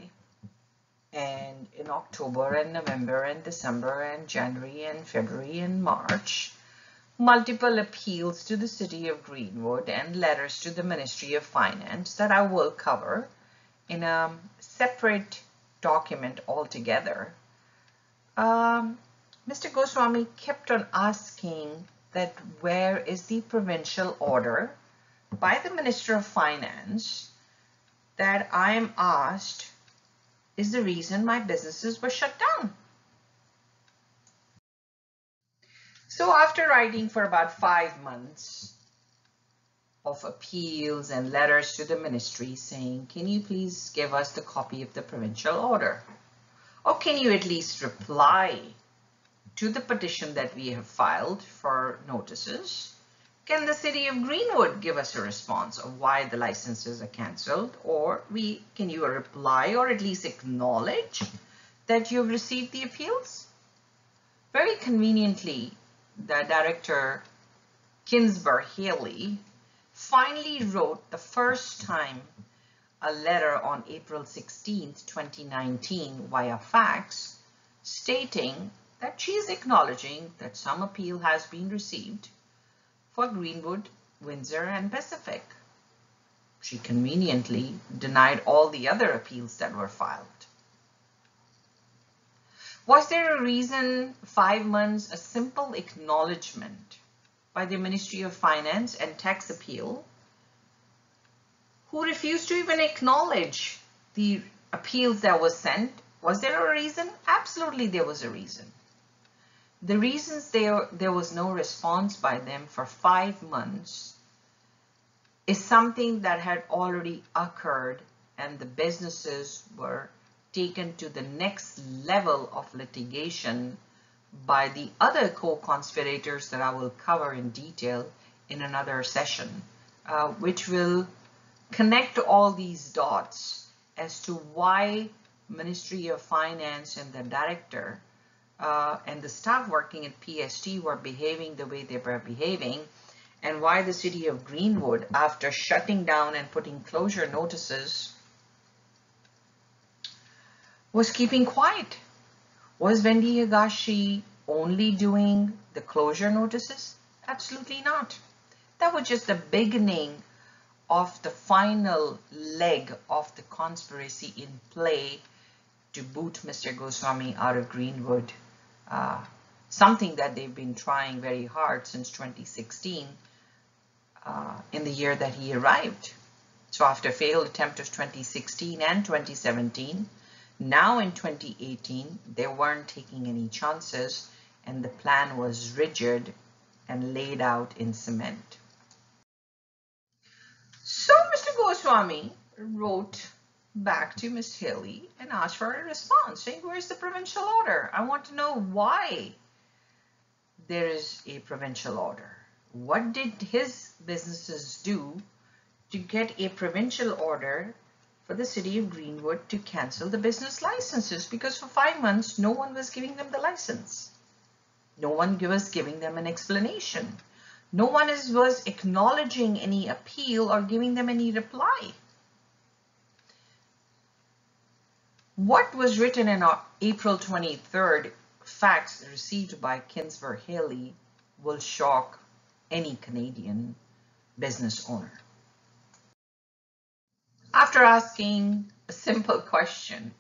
and in October and November and December and January and February and March, multiple appeals to the City of Greenwood and letters to the Ministry of Finance that I will cover in a separate document altogether, Mr. Goswami kept on asking that where is the provincial order by the Minister of Finance that I am asked is the reason my businesses were shut down. So after writing for about 5 months of appeals and letters to the ministry saying, can you please give us the copy of the provincial order? Or can you at least reply to the petition that we have filed for notices? Can the City of Greenwood give us a response of why the licenses are cancelled? Or can you reply or at least acknowledge that you've received the appeals? Very conveniently, the director, Kinsber Haley, finally wrote the first time a letter on April 16th, 2019 via fax stating that she is acknowledging that some appeal has been received for Greenwood, Windsor, and Pacific. She conveniently denied all the other appeals that were filed. Was there a reason 5 months, a simple acknowledgement by the Ministry of Finance and Tax Appeal, who refused to even acknowledge the appeals that were sent? Was there a reason? Absolutely there was a reason. The reasons there was no response by them for 5 months is something that had already occurred, and the businesses were taken to the next level of litigation by the other co-conspirators that I will cover in detail in another session, which will connect all these dots as to why Ministry of Finance and the director and the staff working at PST were behaving the way they were behaving, and why the City of Greenwood, after shutting down and putting closure notices, was keeping quiet. Was Wendy Higashi only doing the closure notices? Absolutely not. That was just the beginning of the final leg of the conspiracy in play to boot Mr. Goswami out of Greenwood, something that they've been trying very hard since 2016, in the year that he arrived. So after failed attempt of 2016 and 2017, now in 2018, they weren't taking any chances, and the plan was rigid and laid out in cement. So Mr. Goswami wrote back to Ms. Haley and asked for a response, saying, where's the provincial order? I want to know why there is a provincial order. What did his businesses do to get a provincial order for the City of Greenwood to cancel the business licenses? Because for 5 months, no one was giving them the license. No one was giving them an explanation. No one was acknowledging any appeal or giving them any reply. What was written in our April 23rd fax received by Kinsber Haley will shock any Canadian business owner. After asking a simple question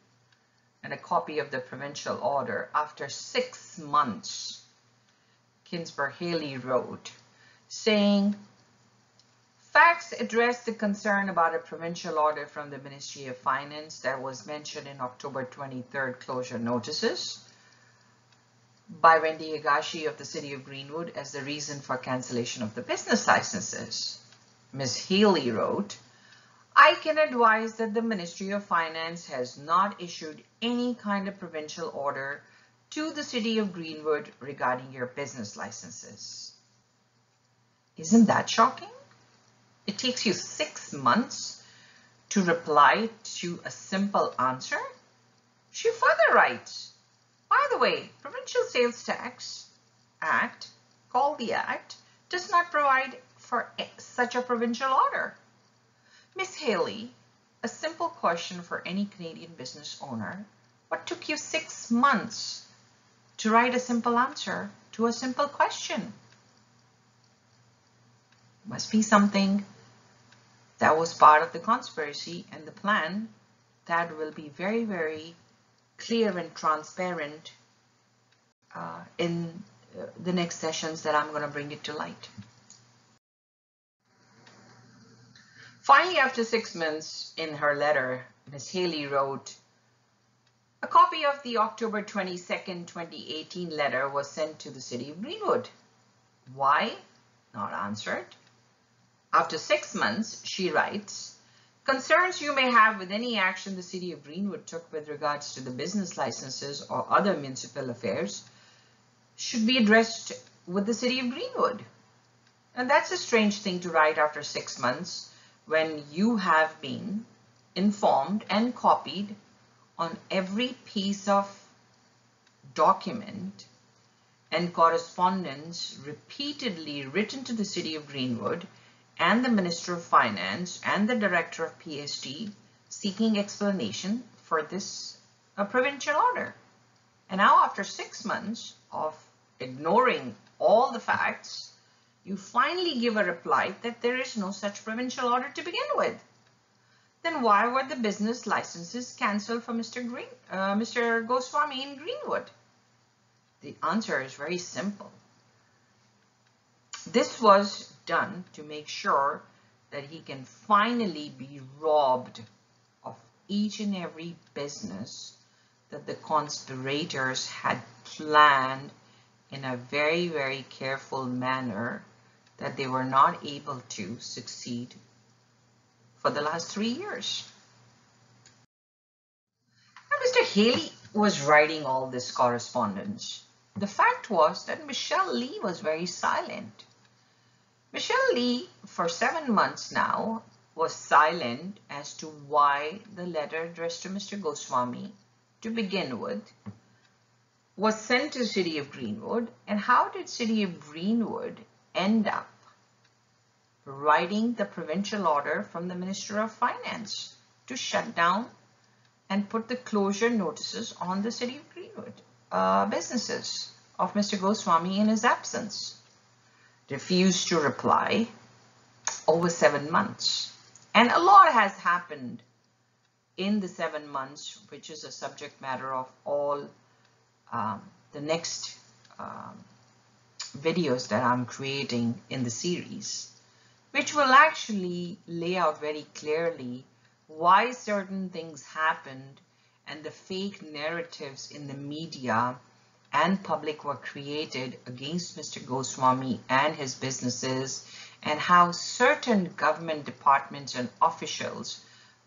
and a copy of the provincial order, after 6 months, Kinsber Haley wrote, saying, fax addressed the concern about a provincial order from the Ministry of Finance that was mentioned in October 23rd closure notices by Wendy Higashi of the City of Greenwood as the reason for cancellation of the business licenses. Ms. Haley wrote, I can advise that the Ministry of Finance has not issued any kind of provincial order to the City of Greenwood regarding your business licenses. Isn't that shocking? It takes you 6 months to reply to a simple answer. She further writes, by the way, Provincial Sales Tax Act, called the Act, does not provide for such a provincial order. Ms. Haley, a simple question for any Canadian business owner. What took you 6 months to write a simple answer to a simple question? Must be something that was part of the conspiracy and the plan that will be very, very clear and transparent in the next sessions that I'm going to bring it to light. Finally, after 6 months, in her letter, Ms. Haley wrote, "A copy of the October 22nd, 2018 letter was sent to the City of Greenwood. Why? Not answered." After 6 months, she writes, "Concerns you may have with any action the City of Greenwood took with regards to the business licenses or other municipal affairs should be addressed with the City of Greenwood." And that's a strange thing to write after 6 months when you have been informed and copied on every piece of document and correspondence repeatedly written to the City of Greenwood and the Minister of Finance and the Director of PST seeking explanation for this provincial order. And now after 6 months of ignoring all the facts, you finally give a reply that there is no such provincial order to begin with. Then why were the business licenses cancelled for Mr. Goswami in Greenwood? The answer is very simple. This was done to make sure that he can finally be robbed of each and every business that the conspirators had planned in a very, very careful manner that they were not able to succeed for the last 3 years. Now, Mr. Haley was writing all this correspondence. The fact was that Michelle Lee was very silent. Michelle Lee, for 7 months now, was silent as to why the letter addressed to Mr. Goswami, to begin with, was sent to City of Greenwood, and how did City of Greenwood end up writing the provincial order from the Minister of Finance to shut down and put the closure notices on the City of Greenwood businesses of Mr. Goswami in his absence? Refused to reply over 7 months. And a lot has happened in the 7 months, which is a subject matter of all the next videos that I'm creating in the series, which will actually lay out very clearly why certain things happened and the fake narratives in the media and public were created against Mr. Goswami and his businesses, and how certain government departments and officials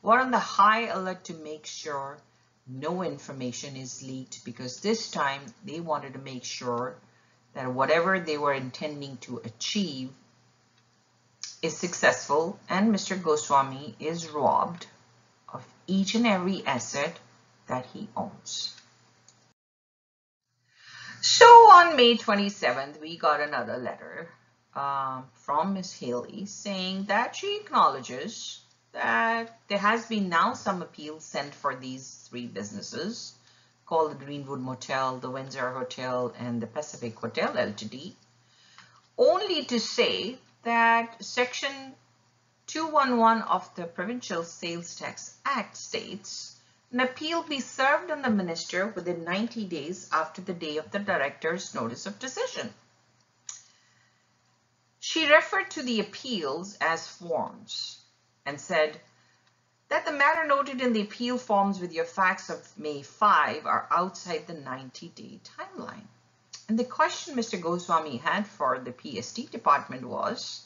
were on the high alert to make sure no information is leaked, because this time they wanted to make sure that whatever they were intending to achieve is successful and Mr. Goswami is robbed of each and every asset that he owns. So on May 27th, we got another letter from Ms. Haley saying that she acknowledges that there has been now some appeals sent for these 3 businesses called the Greenwood Motel, the Windsor Hotel, and the Pacific Hotel Ltd, only to say that Section 211 of the Provincial Sales Tax Act states an appeal be served on the minister within 90 days after the day of the director's notice of decision. She referred to the appeals as forms and said that the matter noted in the appeal forms with your facts of May 5 are outside the 90-day timeline. And the question Mr. Goswami had for the PST department was,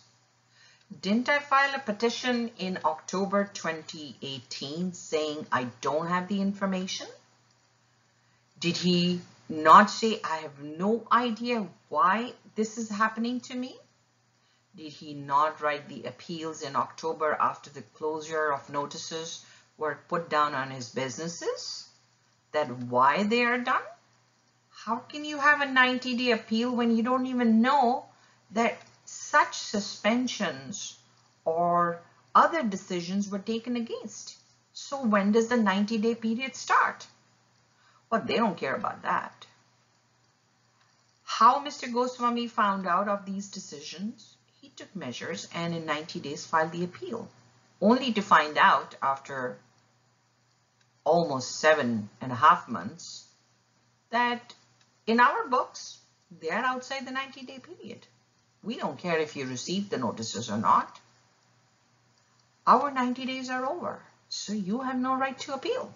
didn't I file a petition in October 2018 saying I don't have the information? Did he not say I have no idea why this is happening to me? Did he not write the appeals in October after the closure of notices were put down on his businesses? That why they are done? How can you have a 90-day appeal when you don't even know that such suspensions or other decisions were taken against? So when does the 90-day period start? Well, they don't care about that. How Mr. Goswami found out of these decisions? He took measures and in 90 days filed the appeal, only to find out after almost 7.5 months, that in our books, they are outside the 90-day period. We don't care if you received the notices or not. Our 90 days are over, so you have no right to appeal.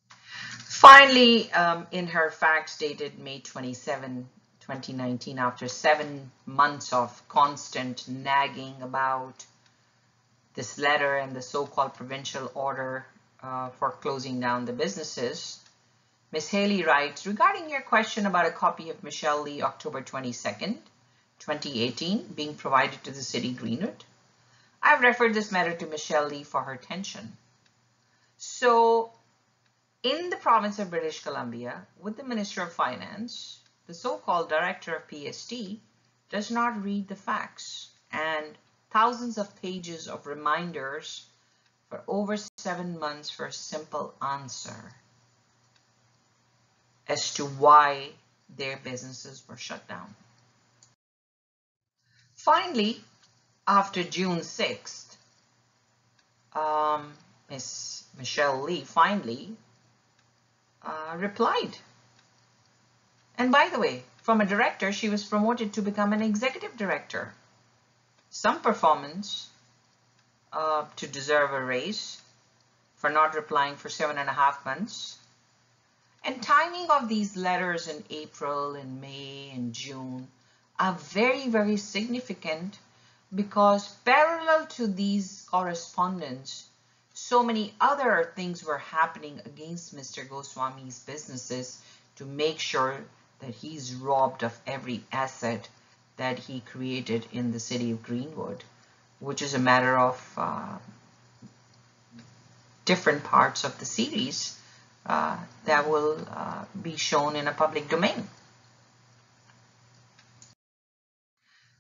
Finally, in her fax dated May 27, 2019, after 7 months of constant nagging about this letter and the so-called provincial order for closing down the businesses, Ms. Haley writes, regarding your question about a copy of Michelle Lee, October 22nd, 2018, being provided to the City Greenwood, I've referred this matter to Michelle Lee for her attention. So, in the province of British Columbia, with the Minister of Finance, the so-called Director of PST does not read the facts, and thousands of pages of reminders for over 7 months for a simple answer as to why their businesses were shut down. Finally, after June 6th, Ms. Michelle Lee finally replied. And by the way, from a director, she was promoted to become an executive director. Some performance to deserve a raise for not replying for 7.5 months. And timing of these letters in April and May and June are very, very significant, because parallel to these correspondence, so many other things were happening against Mr. Goswami's businesses to make sure that he's robbed of every asset that he created in the city of Greenwood, which is a matter of different parts of the series that will be shown in a public domain.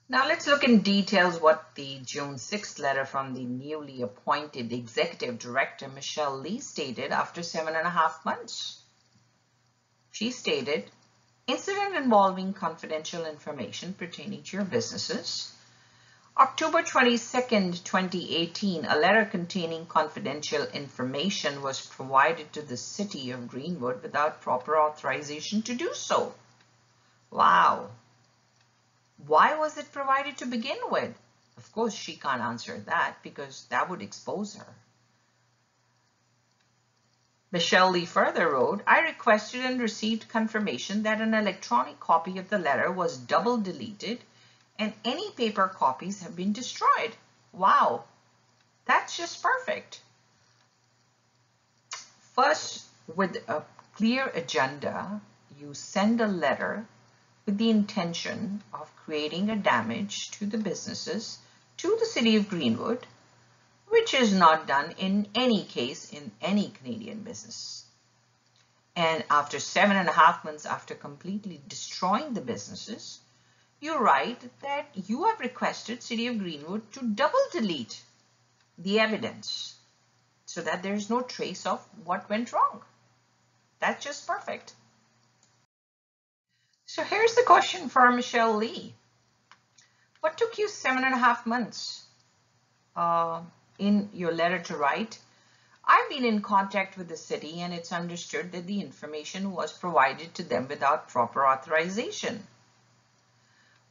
Now let's look in details what the June 6th letter from the newly appointed executive director, Michelle Lee, stated after 7.5 months. She stated, incident involving confidential information pertaining to your businesses. October 22nd, 2018, a letter containing confidential information was provided to the City of Greenwood without proper authorization to do so. Wow. Why was it provided to begin with? Of course, she can't answer that because that would expose her. Michelle Lee further wrote, I requested and received confirmation that an electronic copy of the letter was double deleted and any paper copies have been destroyed. Wow, that's just perfect. First, with a clear agenda, you send a letter with the intention of creating a damage to the businesses, to the City of Greenwood, which is not done in any case in any Canadian business. And after 7.5 months after completely destroying the businesses, you write that you have requested City of Greenwood to double delete the evidence so that there is no trace of what went wrong. That's just perfect. So here's the question for Michelle Lee. What took you 7.5 months in your letter to write? I've been in contact with the city and it's understood that the information was provided to them without proper authorization.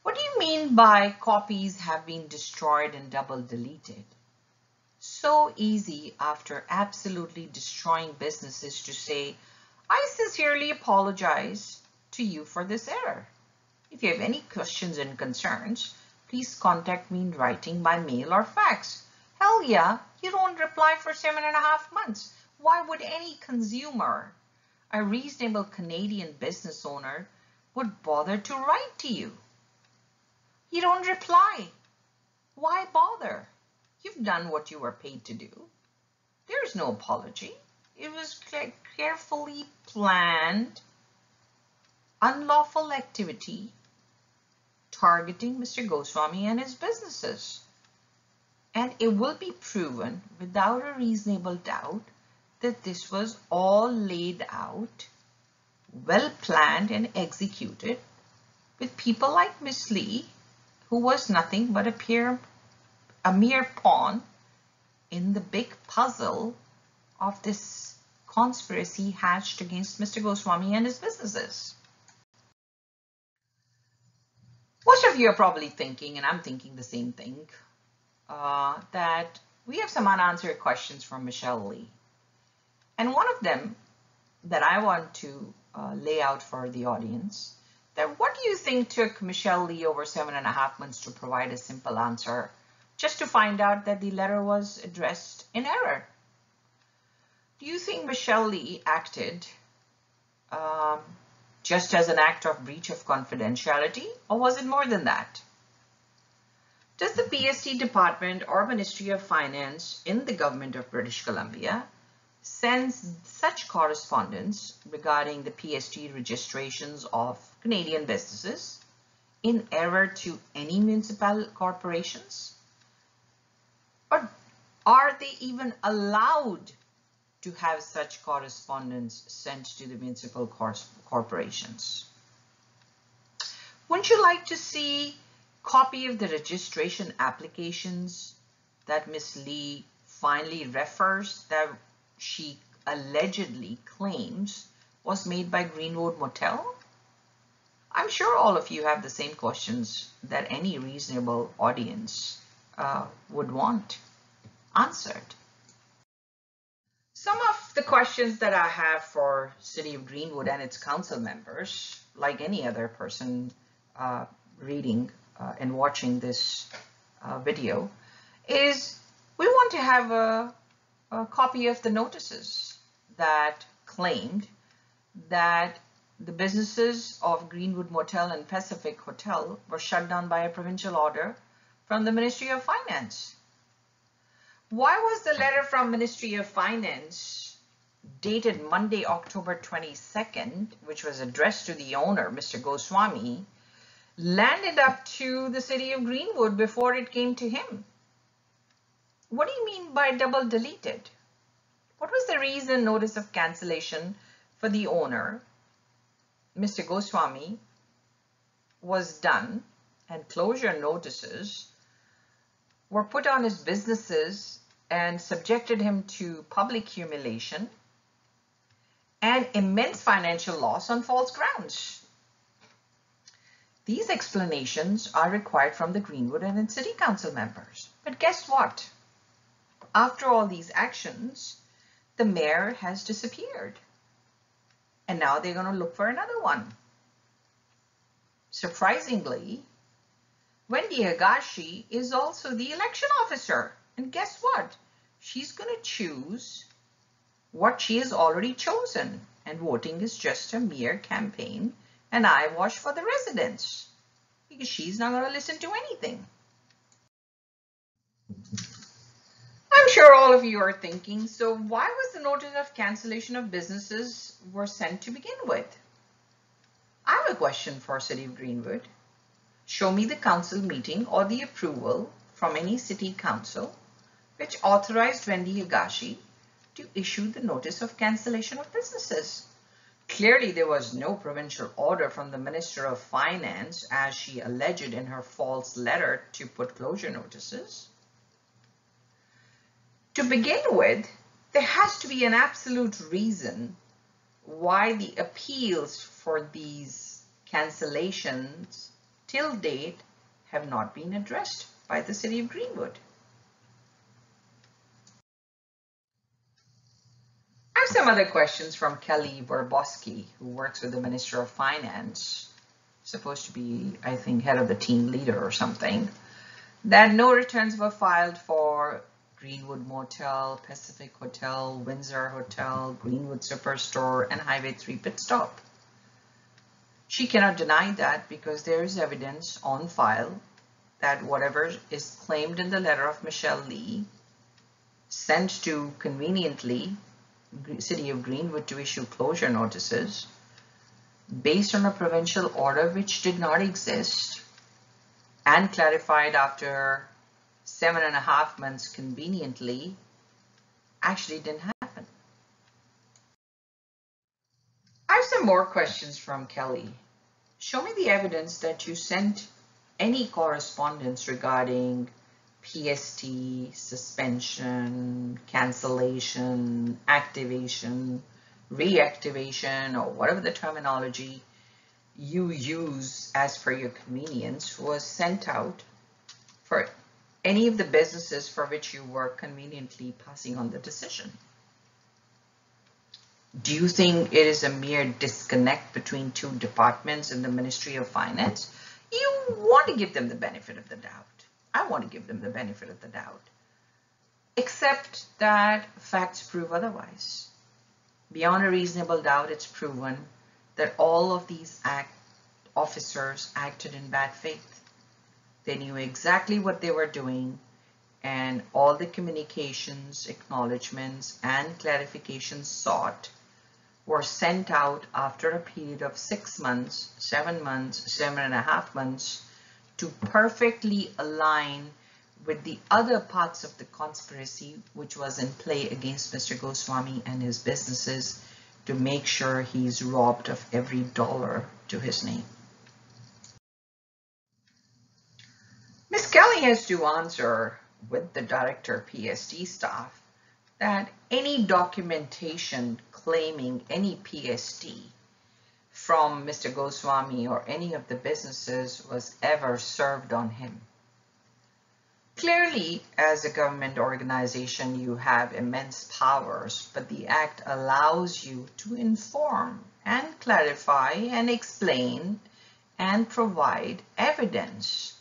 What do you mean by copies have been destroyed and double deleted? So easy after absolutely destroying businesses to say, I sincerely apologize to you for this error. If you have any questions and concerns, please contact me in writing by mail or fax. Hell yeah, you don't reply for 7.5 months. Why would any consumer, a reasonable Canadian business owner, would bother to write to you? You don't reply. Why bother? You've done what you were paid to do. There is no apology. It was carefully planned, unlawful activity targeting Mr. Goswami and his businesses. And it will be proven without a reasonable doubt that this was all laid out, well planned and executed with people like Miss Lee, who was nothing but a mere pawn in the big puzzle of this conspiracy hatched against Mr. Goswami and his businesses? Most of you are probably thinking, and I'm thinking the same thing, that we have some unanswered questions from Michelle Lee. And one of them that I want to lay out for the audience, that what do you think took Michelle Lee over 7.5 months to provide a simple answer, just to find out that the letter was addressed in error? Do you think Michelle Lee acted just as an act of breach of confidentiality, or was it more than that? Does the PST department or Ministry of Finance in the government of British Columbia send such correspondence regarding the PST registrations of Canadian businesses in error to any municipal corporations? Or are they even allowed to have such correspondence sent to the municipal corporations? Wouldn't you like to see a copy of the registration applications that Ms. Lee finally refers that she allegedly claims was made by Greenwood Motel? I'm sure all of you have the same questions that any reasonable audience would want answered. Some of the questions that I have for City of Greenwood and its council members, like any other person reading and watching this video, is we want to have a copy of the notices that claimed that the businesses of Greenwood Motel and Pacific Hotel were shut down by a provincial order from the Ministry of Finance. Why was the letter from Ministry of Finance dated Monday, October 22nd, which was addressed to the owner, Mr. Goswami, landed up to the City of Greenwood before it came to him? What do you mean by double deleted? What was the reason notice of cancellation for the owner, Mr. Goswami, was done and closure notices were put on his businesses and subjected him to public humiliation and immense financial loss on false grounds? These explanations are required from the Greenwood and its City Council members. But guess what? After all these actions, the mayor has disappeared. And now they're going to look for another one. Surprisingly, Wendy Higashi is also the election officer. And guess what? She's going to choose what she has already chosen. And voting is just a mere campaign and eyewash for the residents, because she's not going to listen to anything. I'm sure all of you are thinking, so why was the notice of cancellation of businesses were sent to begin with? I have a question for City of Greenwood. Show me the council meeting or the approval from any city council which authorized Wendy Higashi to issue the notice of cancellation of businesses. Clearly, there was no provincial order from the Minister of Finance, as she alleged in her false letter, to put closure notices. To begin with, there has to be an absolute reason why the appeals for these cancellations till date have not been addressed by the City of Greenwood. I have some other questions from Kelly Warboski, who works with the Minister of Finance, supposed to be, I think, head of the team leader or something, that no returns were filed for Greenwood Motel, Pacific Hotel, Windsor Hotel, Greenwood Superstore, and Highway 3 Pit Stop. She cannot deny that because there is evidence on file that whatever is claimed in the letter of Michelle Lee sent to conveniently City of Greenwood to issue closure notices based on a provincial order which did not exist and clarified after 7.5 months conveniently actually didn't happen. I have some more questions from Kelly. Show me the evidence that you sent any correspondence regarding PST, suspension, cancellation, activation, reactivation, or whatever the terminology you use as per your convenience, was sent out for any of the businesses for which you were conveniently passing on the decision. Do you think it is a mere disconnect between two departments in the Ministry of Finance? You want to give them the benefit of the doubt. I want to give them the benefit of the doubt. Except that facts prove otherwise. Beyond a reasonable doubt, it's proven that all of these officers acted in bad faith. They knew exactly what they were doing, and all the communications, acknowledgements, and clarifications sought were sent out after a period of 6 months, 7 months, 7.5 months, to perfectly align with the other parts of the conspiracy which was in play against Mr. Goswami and his businesses to make sure he's robbed of every dollar to his name. Ms. Kelly has to answer with the director PST staff that any documentation claiming any PST from Mr. Goswami or any of the businesses was ever served on him. Clearly, as a government organization, you have immense powers, but the Act allows you to inform and clarify and explain and provide evidence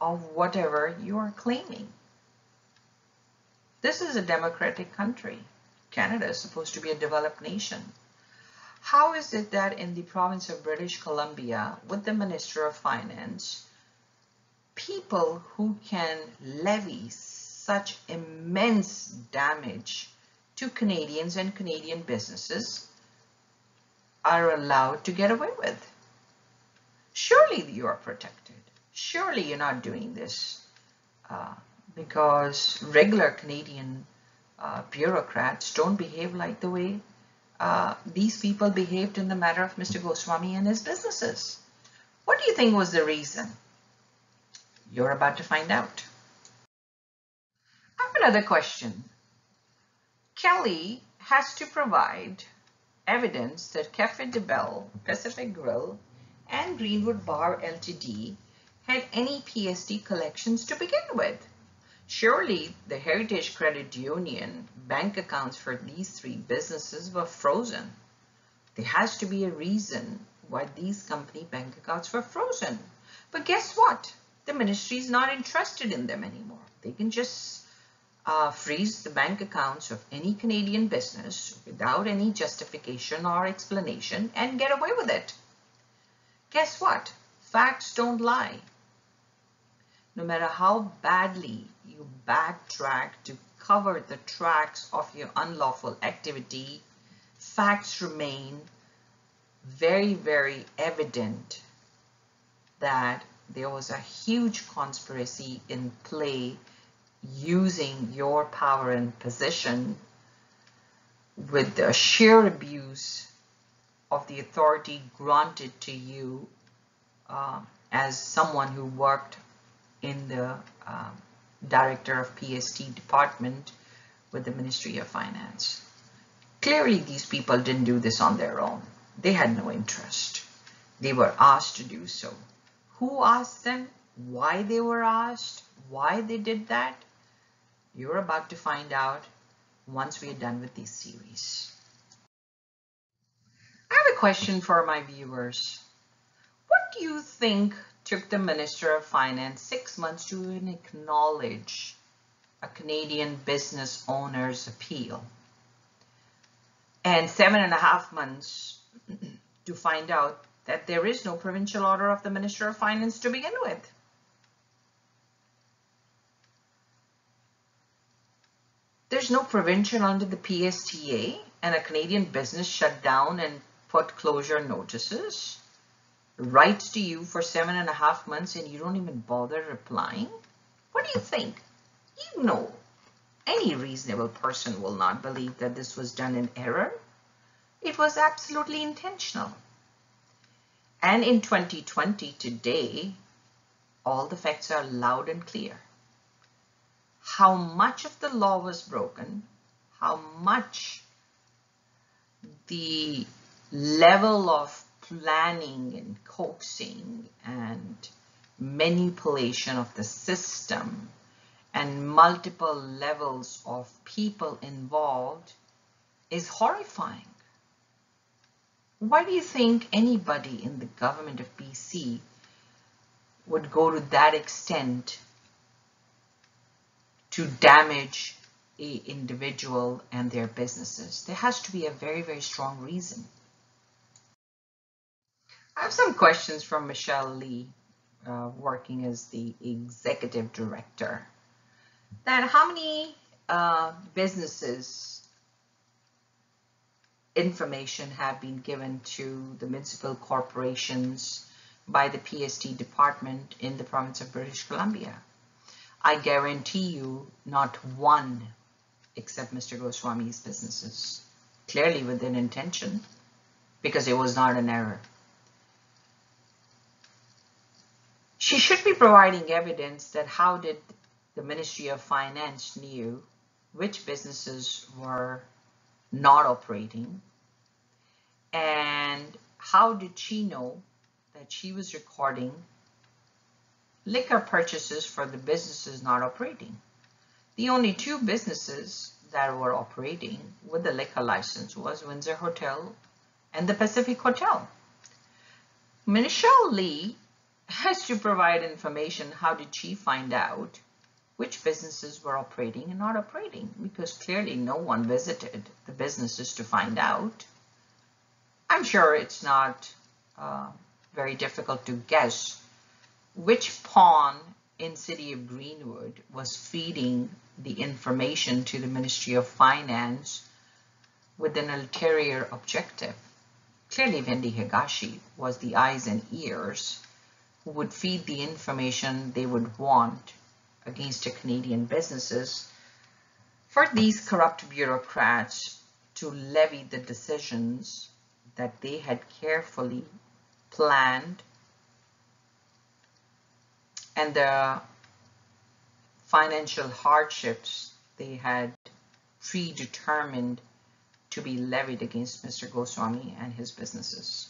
of whatever you are claiming. This is a democratic country. Canada is supposed to be a developed nation. How is it that in the province of British Columbia, with the Minister of Finance, people who can levy such immense damage to Canadians and Canadian businesses are allowed to get away with? Surely you are protected. Surely you're not doing this because regular Canadian bureaucrats don't behave like the way these people behaved in the matter of Mr. Goswami and his businesses. What do you think was the reason? You're about to find out. I have another question. Kelly has to provide evidence that Cafe de Bell, Pacific Grill, and Greenwood- Part Ltd. had any PST collections to begin with. Surely the Heritage Credit Union bank accounts for these three businesses were frozen. There has to be a reason why these company bank accounts were frozen. But guess what? The ministry is not interested in them anymore. They can just freeze the bank accounts of any Canadian business without any justification or explanation and get away with it. Guess what? Facts don't lie. No matter how badly you backtrack to cover the tracks of your unlawful activity, facts remain very, very evident that there was a huge conspiracy in play using your power and position with the sheer abuse of the authority granted to you as someone who worked in the director of PST department with the Ministry of Finance. Clearly, these people didn't do this on their own. They had no interest. They were asked to do so. Who asked them? Why they were asked? Why they did that? You're about to find out once we are done with this series. I have a question for my viewers. What do you think took the Minister of Finance 6 months to even acknowledge a Canadian business owner's appeal, and 7.5 months to find out that there is no provincial order of the Minister of Finance to begin with? There's no provincial under the PSTA, and a Canadian business shut down and put closure notices, writes to you for 7.5 months, and you don't even bother replying? What do you think? You know, any reasonable person will not believe that this was done in error. It was absolutely intentional. And in 2020, today, all the facts are loud and clear. how much of the law was broken, how much the level of planning and coaxing and manipulation of the system and multiple levels of people involved is horrifying. Why do you think anybody in the government of BC would go to that extent to damage an individual and their businesses? There has to be a very, very strong reason. I have some questions from Michelle Lee, working as the executive director. That how many businesses information have been given to the municipal corporations by the PST department in the province of British Columbia? I guarantee you not one, except Mr. Goswami's businesses, clearly within intention, because it was not an error. She should be providing evidence that how did the Ministry of Finance knew which businesses were not operating, and how did she know that she was recording liquor purchases for the businesses not operating. The only two businesses that were operating with the liquor license was Windsor Hotel and the Pacific Hotel. Michelle Lee has to provide information. How did she find out which businesses were operating and not operating? Because clearly no one visited the businesses to find out. I'm sure it's not very difficult to guess which pawn in City of Greenwood was feeding the information to the Ministry of Finance with an ulterior objective. Clearly Wendy Higashi was the eyes and ears who would feed the information they would want against the Canadian businesses for these corrupt bureaucrats to levy the decisions that they had carefully planned and the financial hardships they had predetermined to be levied against Mr. Goswami and his businesses.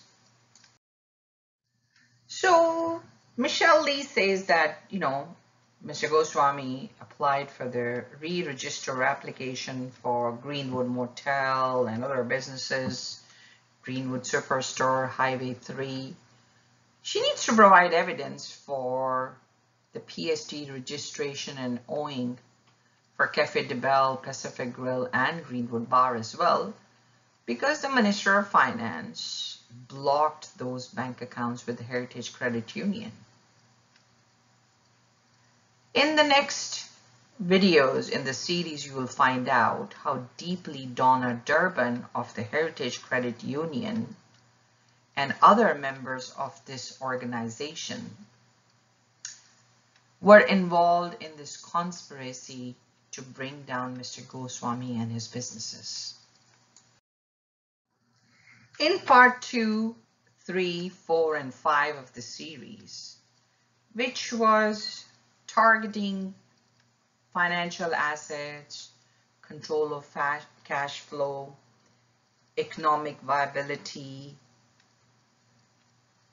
So Michelle Lee says that, Mr. Goswami applied for the re-register application for Greenwood Motel and other businesses, Greenwood Superstore, Highway 3. She needs to provide evidence for the PST registration and owing for Cafe de Belle, Pacific Grill, and Greenwood Bar as well, because the Minister of Finance blocked those bank accounts with the Heritage Credit Union. In the next videos in the series, you will find out how deeply Donna Durbin of the Heritage Credit Union and other members of this organization were involved in this conspiracy to bring down Mr. Goswami and his businesses. In part 2, 3, 4, and 5 of the series, which was targeting financial assets, control of cash flow, economic viability,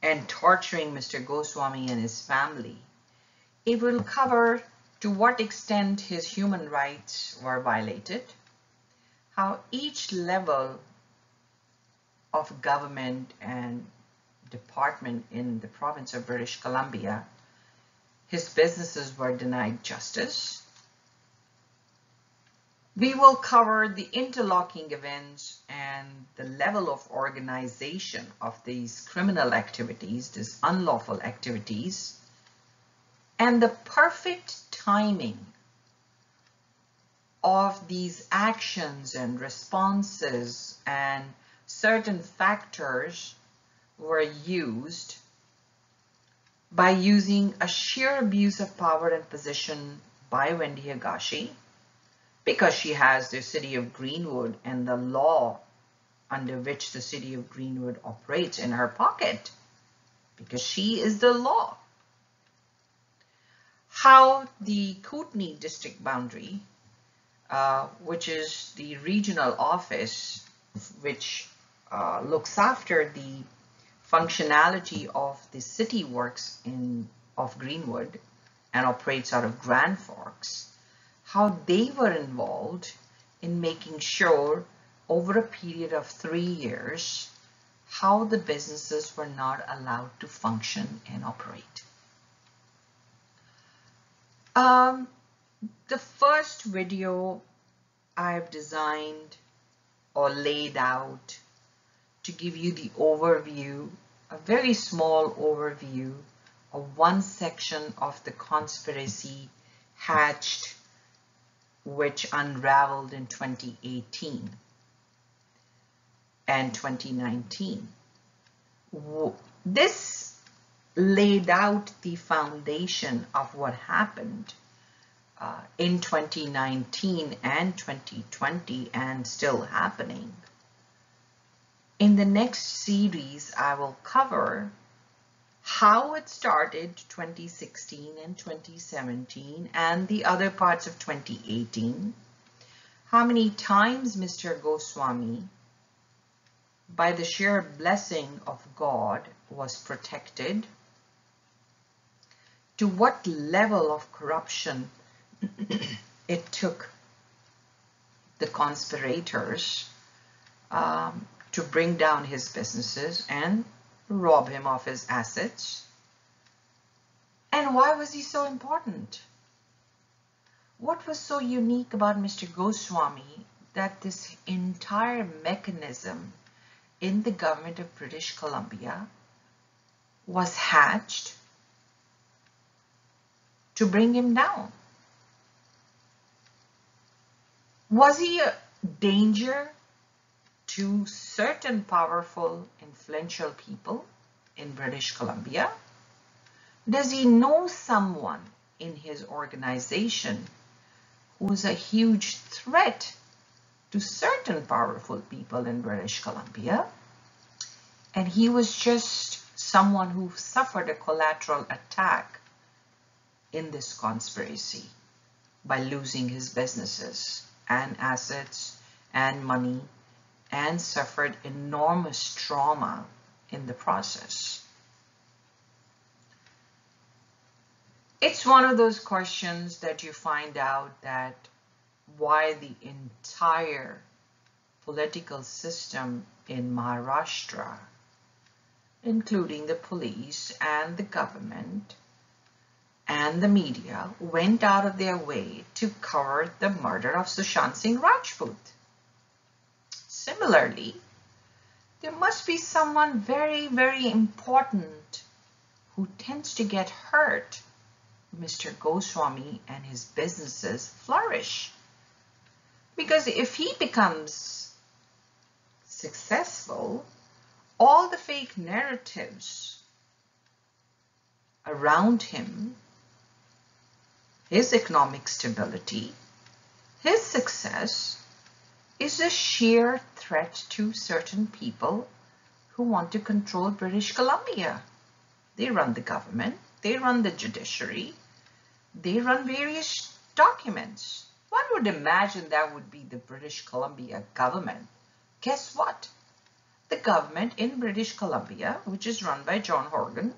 and torturing Mr. Goswami and his family, it will cover to what extent his human rights were violated, how each level of government and department in the province of British Columbia, his businesses were denied justice. We will cover the interlocking events and the level of organization of these criminal activities, these unlawful activities, and the perfect timing of these actions and responses, and certain factors were used by using a sheer abuse of power and position by Wendy Higashi, because she has the City of Greenwood and the law under which the City of Greenwood operates in her pocket, because she is the law. how the Kootenay district boundary, which is the regional office which looks after the functionality of the city works of Greenwood and operates out of Grand Forks, how they were involved in making sure over a period of 3 years how the businesses were not allowed to function and operate. The first video I've designed or laid out to give you the overview, a very small overview of one section of the conspiracy hatched, which unraveled in 2018 and 2019. This laid out the foundation of what happened in 2019 and 2020 and still happening. In the next series, I will cover how it started 2016 and 2017 and the other parts of 2018, how many times Mr. Goswami, by the sheer blessing of God, was protected, to what level of corruption it took the conspirators to bring down his businesses and rob him of his assets. And why was he so important? What was so unique about Mr. Goswami that this entire mechanism in the government of British Columbia was hatched to bring him down? Was he a danger to certain powerful, influential people in British Columbia? Does he know someone in his organization who is a huge threat to certain powerful people in British Columbia? And he was just someone who suffered a collateral attack in this conspiracy by losing his businesses and assets and money, and suffered enormous trauma in the process. It's one of those questions that you find out that why the entire political system in Maharashtra, including the police and the government and the media, went out of their way to cover the murder of Sushant Singh Rajput. Similarly, there must be someone very, very important who tends to get hurt. Mr. Goswami and his businesses flourish. Because if he becomes successful, all the fake narratives around him, his economic stability, his success, is a sheer threat to certain people who want to control British Columbia. They run the government, they run the judiciary, they run various documents. One would imagine that would be the British Columbia government. Guess what? The government in British Columbia, which is run by John Horgan,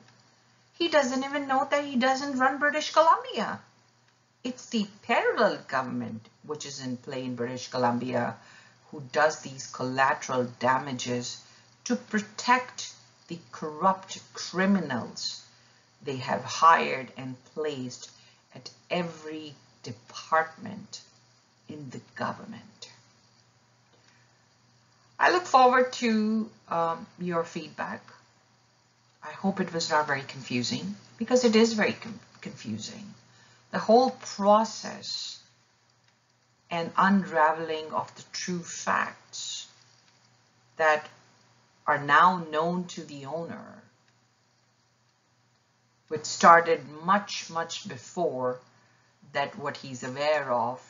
he doesn't even know that he doesn't run British Columbia. It's the parallel government which is in play in British Columbia who does these collateral damages to protect the corrupt criminals they have hired and placed at every department in the government. I look forward to your feedback. I hope it was not very confusing, because it is very confusing. The whole process and unraveling of the true facts that are now known to the owner, which started much, much before that what he's aware of,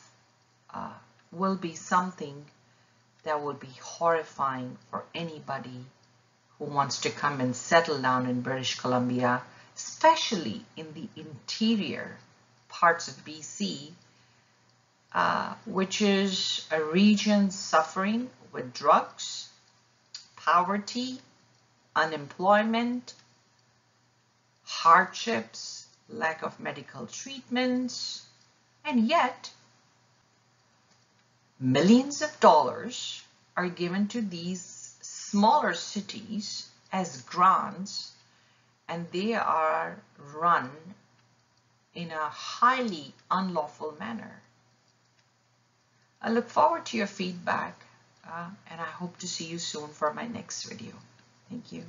will be something that will be horrifying for anybody who wants to come and settle down in British Columbia, especially in the interior parts of BC, which is a region suffering with drugs, poverty, unemployment, hardships, lack of medical treatments, and yet millions of dollars are given to these smaller cities as grants, and they are run in a highly unlawful manner. I look forward to your feedback, and I hope to see you soon for my next video. Thank you.